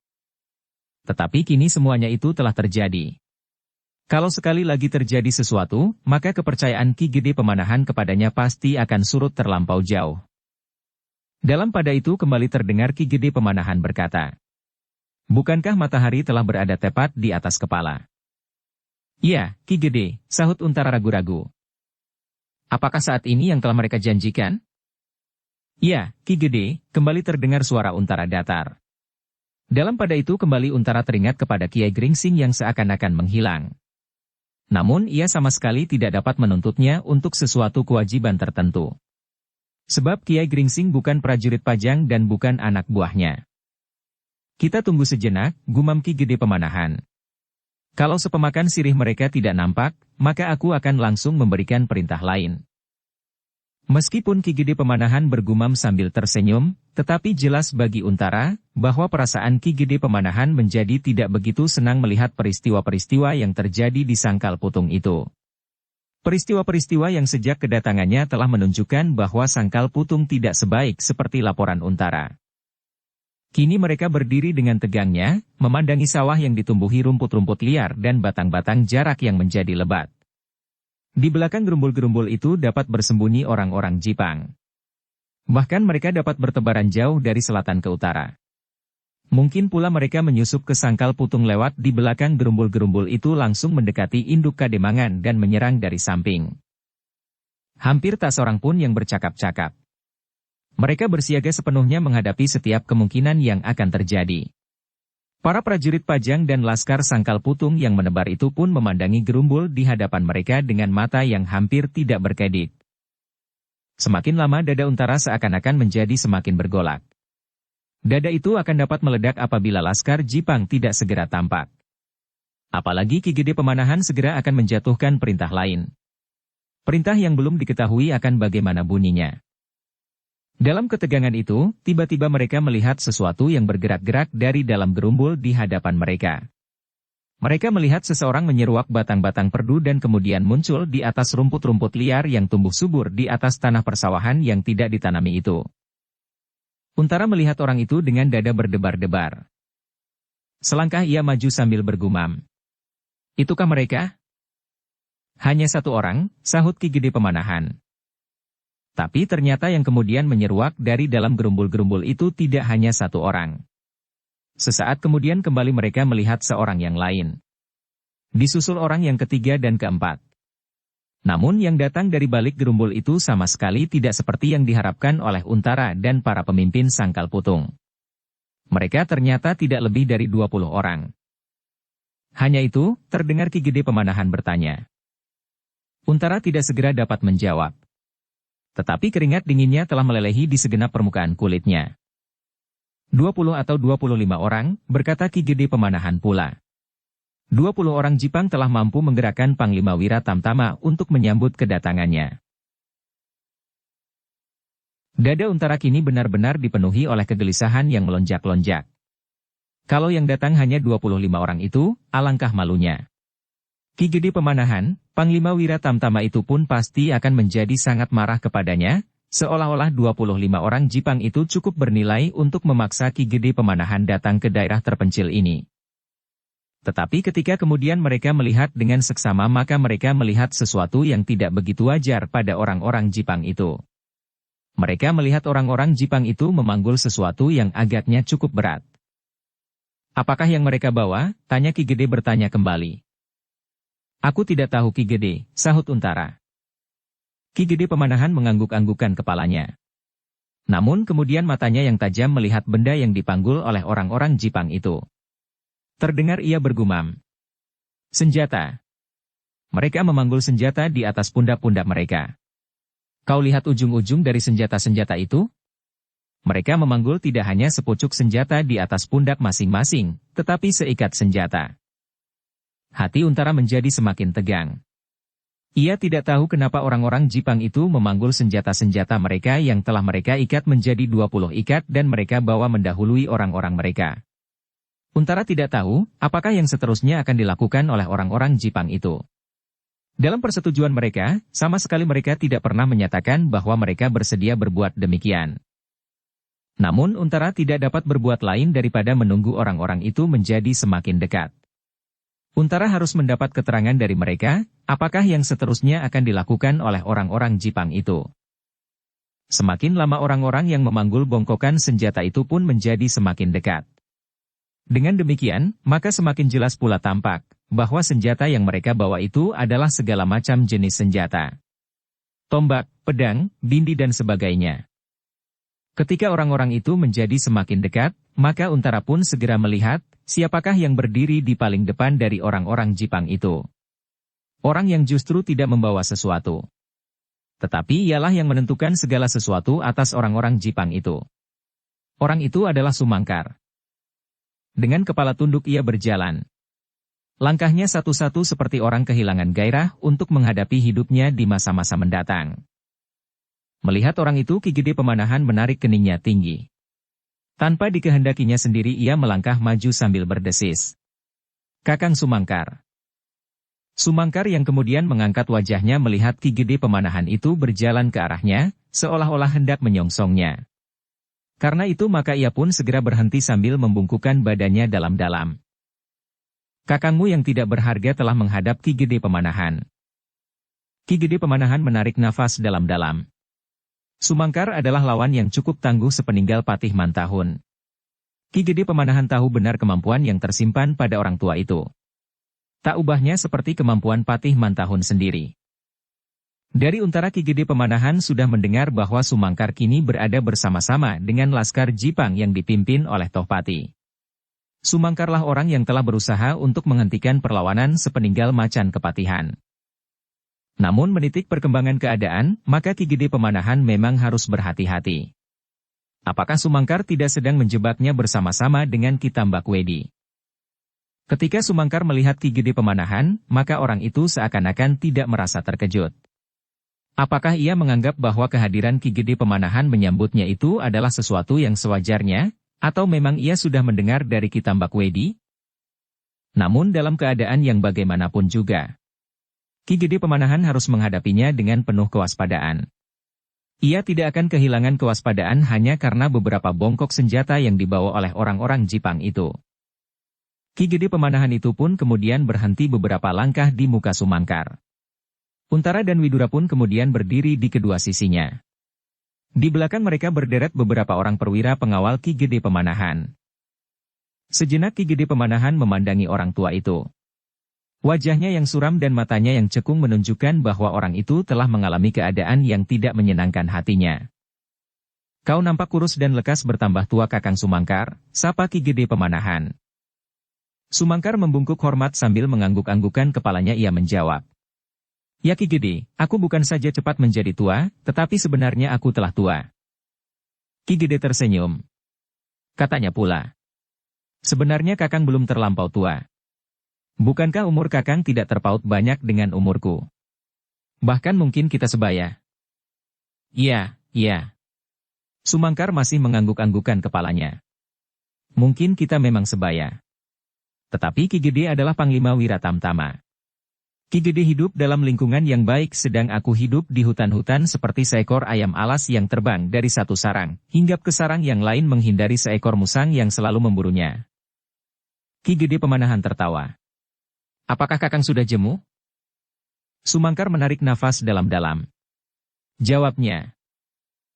A: Tetapi kini semuanya itu telah terjadi. Kalau sekali lagi terjadi sesuatu, maka kepercayaan Ki Gede Pemanahan kepadanya pasti akan surut terlampau jauh. Dalam pada itu kembali terdengar Ki Gede Pemanahan berkata, "Bukankah matahari telah berada tepat di atas kepala?" "Iya, Ki Gede," sahut Untara ragu-ragu. "Apakah saat ini yang telah mereka janjikan?" "Ya, Ki Gede," kembali terdengar suara Untara datar. Dalam pada itu kembali Untara teringat kepada Kiai Gringsing yang seakan-akan menghilang. Namun ia sama sekali tidak dapat menuntutnya untuk sesuatu kewajiban tertentu. Sebab Kiai Gringsing bukan prajurit Pajang dan bukan anak buahnya. "Kita tunggu sejenak," gumam Ki Gede Pemanahan. "Kalau sepemakan sirih mereka tidak nampak, maka aku akan langsung memberikan perintah lain." Meskipun Ki Gede Pemanahan bergumam sambil tersenyum, tetapi jelas bagi Untara, bahwa perasaan Ki Gede Pemanahan menjadi tidak begitu senang melihat peristiwa-peristiwa yang terjadi di Sangkal Putung itu. Peristiwa-peristiwa yang sejak kedatangannya telah menunjukkan bahwa Sangkal Putung tidak sebaik seperti laporan Untara. Kini mereka berdiri dengan tegangnya, memandangi sawah yang ditumbuhi rumput-rumput liar dan batang-batang jarak yang menjadi lebat. Di belakang gerumbul-gerumbul itu dapat bersembunyi orang-orang Jipang. Bahkan mereka dapat bertebaran jauh dari selatan ke utara. Mungkin pula mereka menyusup ke Sangkal Putung lewat di belakang gerumbul-gerumbul itu langsung mendekati induk Kademangan dan menyerang dari samping. Hampir tak seorang pun yang bercakap-cakap. Mereka bersiaga sepenuhnya menghadapi setiap kemungkinan yang akan terjadi. Para prajurit Pajang dan laskar Sangkal Putung yang menebar itu pun memandangi gerumbul di hadapan mereka dengan mata yang hampir tidak berkedip. Semakin lama dada Untara seakan-akan menjadi semakin bergolak. Dada itu akan dapat meledak apabila laskar Jipang tidak segera tampak. Apalagi Ki Gede Pemanahan segera akan menjatuhkan perintah lain. Perintah yang belum diketahui akan bagaimana bunyinya. Dalam ketegangan itu, tiba-tiba mereka melihat sesuatu yang bergerak-gerak dari dalam gerumbul di hadapan mereka. Mereka melihat seseorang menyeruak batang-batang perdu dan kemudian muncul di atas rumput-rumput liar yang tumbuh subur di atas tanah persawahan yang tidak ditanami itu. Untara melihat orang itu dengan dada berdebar-debar. Selangkah ia maju sambil bergumam. "Itukah mereka?" "Hanya satu orang," sahut Ki Gede Pemanahan. Tapi ternyata yang kemudian menyeruak dari dalam gerumbul-gerumbul itu tidak hanya satu orang. Sesaat kemudian kembali mereka melihat seorang yang lain. Disusul orang yang ketiga dan keempat. Namun yang datang dari balik gerumbul itu sama sekali tidak seperti yang diharapkan oleh Untara dan para pemimpin Sangkal Putung. Mereka ternyata tidak lebih dari 20 orang. Hanya itu, terdengar Ki Gede Pemanahan bertanya. Untara tidak segera dapat menjawab. Tetapi keringat dinginnya telah melelehi di segenap permukaan kulitnya. 20 atau 25 orang, berkata Ki Gede Pemanahan pula. 20 orang Jipang telah mampu menggerakkan Panglima Wira Tamtama untuk menyambut kedatangannya. Dada Untara kini benar-benar dipenuhi oleh kegelisahan yang melonjak-lonjak. Kalau yang datang hanya 25 orang itu, alangkah malunya. Ki Gede Pemanahan, Panglima Wira Tamtama itu pun pasti akan menjadi sangat marah kepadanya, seolah-olah 25 orang Jipang itu cukup bernilai untuk memaksa Ki Gede Pemanahan datang ke daerah terpencil ini. Tetapi ketika kemudian mereka melihat dengan seksama maka mereka melihat sesuatu yang tidak begitu wajar pada orang-orang Jipang itu. Mereka melihat orang-orang Jipang itu memanggul sesuatu yang agaknya cukup berat. "Apakah yang mereka bawa?" tanya Ki Gede bertanya kembali. "Aku tidak tahu Ki Gede," sahut Untara. Ki Gede Pemanahan mengangguk-anggukkan kepalanya. Namun kemudian matanya yang tajam melihat benda yang dipanggul oleh orang-orang Jipang itu. Terdengar ia bergumam. "Senjata." Mereka memanggul senjata di atas pundak-pundak mereka. "Kau lihat ujung-ujung dari senjata-senjata itu?" Mereka memanggul tidak hanya sepucuk senjata di atas pundak masing-masing, tetapi seikat senjata. Hati Untara menjadi semakin tegang. Ia tidak tahu kenapa orang-orang Jipang itu memanggul senjata-senjata mereka yang telah mereka ikat menjadi 20 ikat dan mereka bawa mendahului orang-orang mereka. Untara tidak tahu, apakah yang seterusnya akan dilakukan oleh orang-orang Jipang itu. Dalam persetujuan mereka, sama sekali mereka tidak pernah menyatakan bahwa mereka bersedia berbuat demikian. Namun Untara tidak dapat berbuat lain daripada menunggu orang-orang itu menjadi semakin dekat. Untara harus mendapat keterangan dari mereka, apakah yang seterusnya akan dilakukan oleh orang-orang Jipang itu. Semakin lama orang-orang yang memanggul bongkokan senjata itu pun menjadi semakin dekat. Dengan demikian, maka semakin jelas pula tampak, bahwa senjata yang mereka bawa itu adalah segala macam jenis senjata. Tombak, pedang, bindi dan sebagainya. Ketika orang-orang itu menjadi semakin dekat, maka Untara pun segera melihat, siapakah yang berdiri di paling depan dari orang-orang Jipang itu. Orang yang justru tidak membawa sesuatu. Tetapi ialah yang menentukan segala sesuatu atas orang-orang Jipang itu. Orang itu adalah Sumangkar. Dengan kepala tunduk ia berjalan. Langkahnya satu-satu seperti orang kehilangan gairah untuk menghadapi hidupnya di masa-masa mendatang. Melihat orang itu Ki Gede Pemanahan menarik keningnya tinggi. Tanpa dikehendakinya sendiri ia melangkah maju sambil berdesis. "Kakang Sumangkar." Sumangkar yang kemudian mengangkat wajahnya melihat Ki Gede Pemanahan itu berjalan ke arahnya, seolah-olah hendak menyongsongnya. Karena itu maka ia pun segera berhenti sambil membungkukkan badannya dalam-dalam. "Kakangmu yang tidak berharga telah menghadap Ki Gede Pemanahan." Ki Gede Pemanahan menarik nafas dalam-dalam. Sumangkar adalah lawan yang cukup tangguh sepeninggal Patih Mantahun. Ki Gede Pemanahan tahu benar kemampuan yang tersimpan pada orang tua itu. Tak ubahnya seperti kemampuan Patih Mantahun sendiri. Dari Untara Ki Gede Pemanahan sudah mendengar bahwa Sumangkar kini berada bersama-sama dengan Laskar Jipang yang dipimpin oleh Tohpati. Sumangkarlah orang yang telah berusaha untuk menghentikan perlawanan sepeninggal Macan Kepatihan. Namun menitik perkembangan keadaan, maka Ki Gede Pemanahan memang harus berhati-hati. Apakah Sumangkar tidak sedang menjebaknya bersama-sama dengan Ki Tambak Wedi? Ketika Sumangkar melihat Ki Gede Pemanahan, maka orang itu seakan-akan tidak merasa terkejut. Apakah ia menganggap bahwa kehadiran Ki Gede Pemanahan menyambutnya itu adalah sesuatu yang sewajarnya, atau memang ia sudah mendengar dari Ki Tambak Wedi? Namun dalam keadaan yang bagaimanapun juga, Ki Gede Pemanahan harus menghadapinya dengan penuh kewaspadaan. Ia tidak akan kehilangan kewaspadaan hanya karena beberapa bongkok senjata yang dibawa oleh orang-orang Jipang itu. Ki Gede Pemanahan itu pun kemudian berhenti beberapa langkah di muka Sumangkar. Untara dan Widura pun kemudian berdiri di kedua sisinya. Di belakang mereka berderet beberapa orang perwira pengawal Ki Gede Pemanahan. Sejenak Ki Gede Pemanahan memandangi orang tua itu. Wajahnya yang suram dan matanya yang cekung menunjukkan bahwa orang itu telah mengalami keadaan yang tidak menyenangkan hatinya. "Kau nampak kurus dan lekas bertambah tua Kakang Sumangkar," sapa Ki Gede Pemanahan. Sumangkar membungkuk hormat sambil mengangguk-anggukan kepalanya. Ia menjawab, "Ya Ki Gede, aku bukan saja cepat menjadi tua, tetapi sebenarnya aku telah tua." Ki Gede tersenyum. Katanya pula, "Sebenarnya Kakang belum terlampau tua. Bukankah umur Kakang tidak terpaut banyak dengan umurku? Bahkan mungkin kita sebaya." "Iya, iya." Sumangkar masih mengangguk-anggukan kepalanya. "Mungkin kita memang sebaya. Tetapi Ki Gede adalah Panglima Wiratamtama. Ki Gede hidup dalam lingkungan yang baik sedang aku hidup di hutan-hutan seperti seekor ayam alas yang terbang dari satu sarang, hinggap ke sarang yang lain menghindari seekor musang yang selalu memburunya." Ki Gede Pemanahan tertawa. "Apakah Kakang sudah jemu?" Sumangkar menarik nafas dalam-dalam. Jawabnya,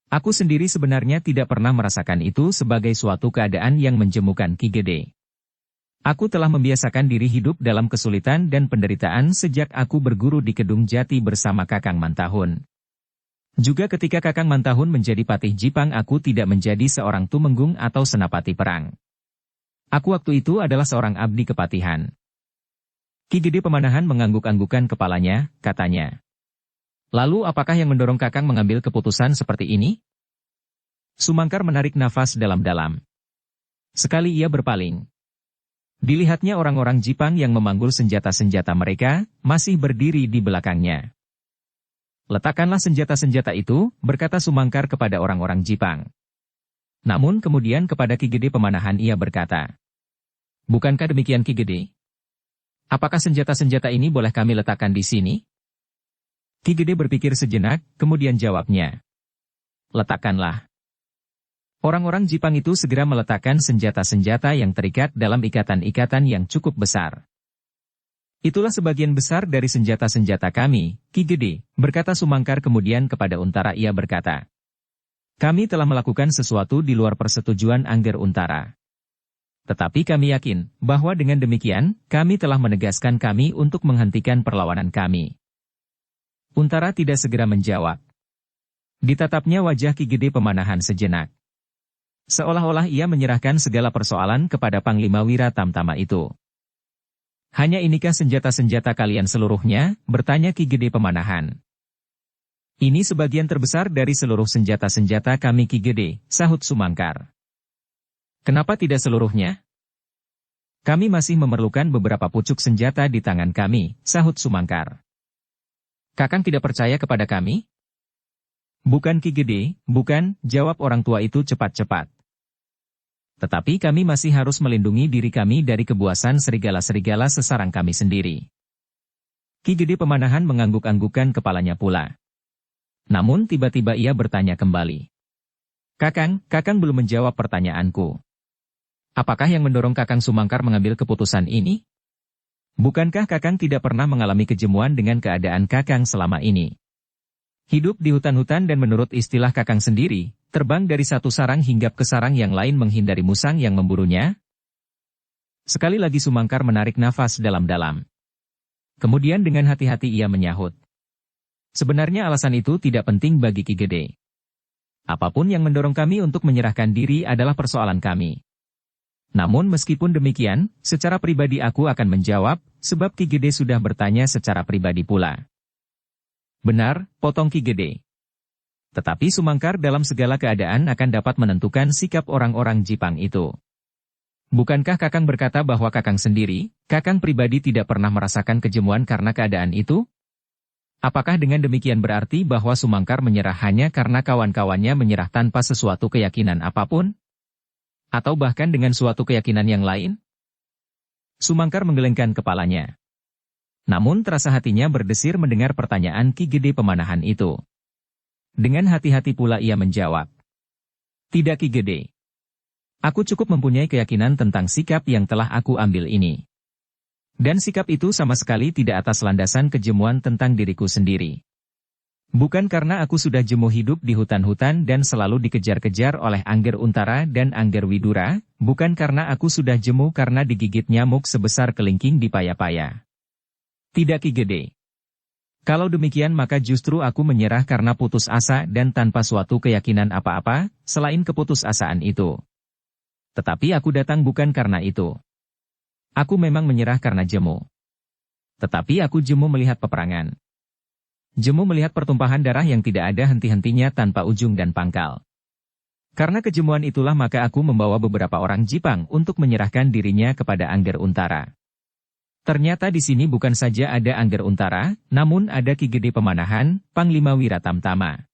A: "Aku sendiri sebenarnya tidak pernah merasakan itu sebagai suatu keadaan yang menjemukan Ki Gede. Aku telah membiasakan diri hidup dalam kesulitan dan penderitaan sejak aku berguru di Kedung Jati bersama Kakang Mantahun. Juga ketika Kakang Mantahun menjadi patih Jipang, aku tidak menjadi seorang tumenggung atau senapati perang. Aku waktu itu adalah seorang abdi kepatihan." Ki Gede Pemanahan mengangguk-anggukan kepalanya, katanya, "Lalu apakah yang mendorong Kakang mengambil keputusan seperti ini?" Sumangkar menarik nafas dalam-dalam. Sekali ia berpaling. Dilihatnya orang-orang Jipang yang memanggul senjata-senjata mereka, masih berdiri di belakangnya. "Letakkanlah senjata-senjata itu," berkata Sumangkar kepada orang-orang Jipang. Namun kemudian kepada Ki Gede Pemanahan ia berkata, "Bukankah demikian Ki Gede? Apakah senjata-senjata ini boleh kami letakkan di sini?" Ki Gede berpikir sejenak, kemudian jawabnya, "Letakkanlah." Orang-orang Jipang itu segera meletakkan senjata-senjata yang terikat dalam ikatan-ikatan yang cukup besar. "Itulah sebagian besar dari senjata-senjata kami, Ki Gede," berkata Sumangkar kemudian kepada Untara ia berkata, "Kami telah melakukan sesuatu di luar persetujuan Angger Untara. Tetapi kami yakin bahwa dengan demikian, kami telah menegaskan kami untuk menghentikan perlawanan kami." Untara tidak segera menjawab. Ditatapnya wajah Ki Gede Pemanahan sejenak. Seolah-olah ia menyerahkan segala persoalan kepada Panglima Wiratamtama itu. "Hanya inikah senjata-senjata kalian seluruhnya?" bertanya Ki Gede Pemanahan. "Ini sebagian terbesar dari seluruh senjata-senjata kami Ki Gede," sahut Sumangkar. "Kenapa tidak seluruhnya?" "Kami masih memerlukan beberapa pucuk senjata di tangan kami," sahut Sumangkar. "Kakang tidak percaya kepada kami?" "Bukan Ki Gede, bukan," jawab orang tua itu cepat-cepat. "Tetapi kami masih harus melindungi diri kami dari kebuasan serigala-serigala sesarang kami sendiri." Ki Gede Pemanahan mengangguk-anggukkan kepalanya pula. Namun tiba-tiba ia bertanya kembali. Kakang belum menjawab pertanyaanku. Apakah yang mendorong Kakang Sumangkar mengambil keputusan ini? Bukankah Kakang tidak pernah mengalami kejemuan dengan keadaan Kakang selama ini? Hidup di hutan-hutan dan menurut istilah Kakang sendiri, terbang dari satu sarang hinggap ke sarang yang lain menghindari musang yang memburunya?" Sekali lagi Sumangkar menarik nafas dalam-dalam. Kemudian dengan hati-hati ia menyahut, "Sebenarnya alasan itu tidak penting bagi Ki Gede. Apapun yang mendorong kami untuk menyerahkan diri adalah persoalan kami. Namun meskipun demikian, secara pribadi aku akan menjawab, sebab Ki Gede sudah bertanya secara pribadi pula." "Benar," potong Ki Gede. Tetapi Sumangkar dalam segala keadaan akan dapat menentukan sikap orang-orang Jipang itu. Bukankah Kakang berkata bahwa Kakang sendiri, Kakang pribadi tidak pernah merasakan kejemuan karena keadaan itu? Apakah dengan demikian berarti bahwa Sumangkar menyerah hanya karena kawan-kawannya menyerah tanpa sesuatu keyakinan apapun? Atau bahkan dengan suatu keyakinan yang lain? Sumangkar menggelengkan kepalanya. Namun terasa hatinya berdesir mendengar pertanyaan Ki Gede Pemanahan itu. Dengan hati-hati pula ia menjawab. Tidak Ki Gede. Aku cukup mempunyai keyakinan tentang sikap yang telah aku ambil ini. Dan sikap itu sama sekali tidak atas landasan kejemuan tentang diriku sendiri. Bukan karena aku sudah jemu hidup di hutan-hutan dan selalu dikejar-kejar oleh Angger Untara dan Angger Widura, bukan karena aku sudah jemu karena digigit nyamuk sebesar kelingking di paya-paya. Tidak Ki Gede. Kalau demikian maka justru aku menyerah karena putus asa dan tanpa suatu keyakinan apa-apa, selain keputusasaan itu. Tetapi aku datang bukan karena itu. Aku memang menyerah karena jemu. Tetapi aku jemu melihat peperangan. Jemu melihat pertumpahan darah yang tidak ada henti-hentinya tanpa ujung dan pangkal. Karena kejemuan itulah maka aku membawa beberapa orang Jipang untuk menyerahkan dirinya kepada Angger Untara. Ternyata di sini bukan saja ada Angger Untara, namun ada Ki Gede Pemanahan, Panglima Wiratamtama.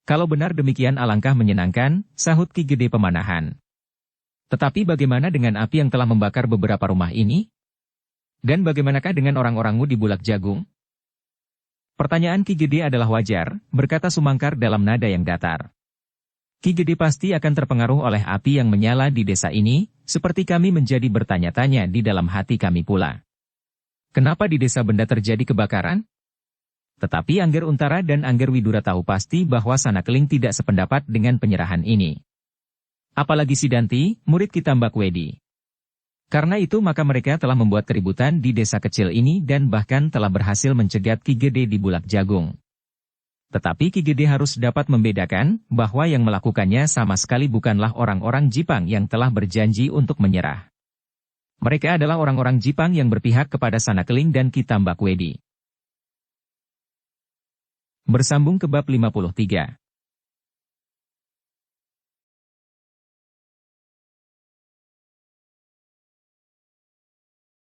A: Kalau benar demikian alangkah menyenangkan, sahut Ki Gede Pemanahan. Tetapi bagaimana dengan api yang telah membakar beberapa rumah ini? Dan bagaimanakah dengan orang-orangmu di Bulak Jagung? Pertanyaan Ki Gede adalah wajar, berkata Sumangkar dalam nada yang datar. Ki Gede pasti akan terpengaruh oleh api yang menyala di desa ini, seperti kami menjadi bertanya-tanya di dalam hati kami pula. Kenapa di desa benda terjadi kebakaran? Tetapi Angger Untara dan Angger Widura tahu pasti bahwa Sanakeling tidak sependapat dengan penyerahan ini. Apalagi Sidanti, murid Ki Tambak Wedi. Karena itu maka mereka telah membuat keributan di desa kecil ini dan bahkan telah berhasil mencegat Ki Gede di Bulak Jagung. Tetapi Ki Gede harus dapat membedakan bahwa yang melakukannya sama sekali bukanlah orang-orang Jipang yang telah berjanji untuk menyerah. Mereka adalah orang-orang Jipang yang berpihak kepada Sanakeling dan Ki Tambak Wedi. Bersambung ke bab 53.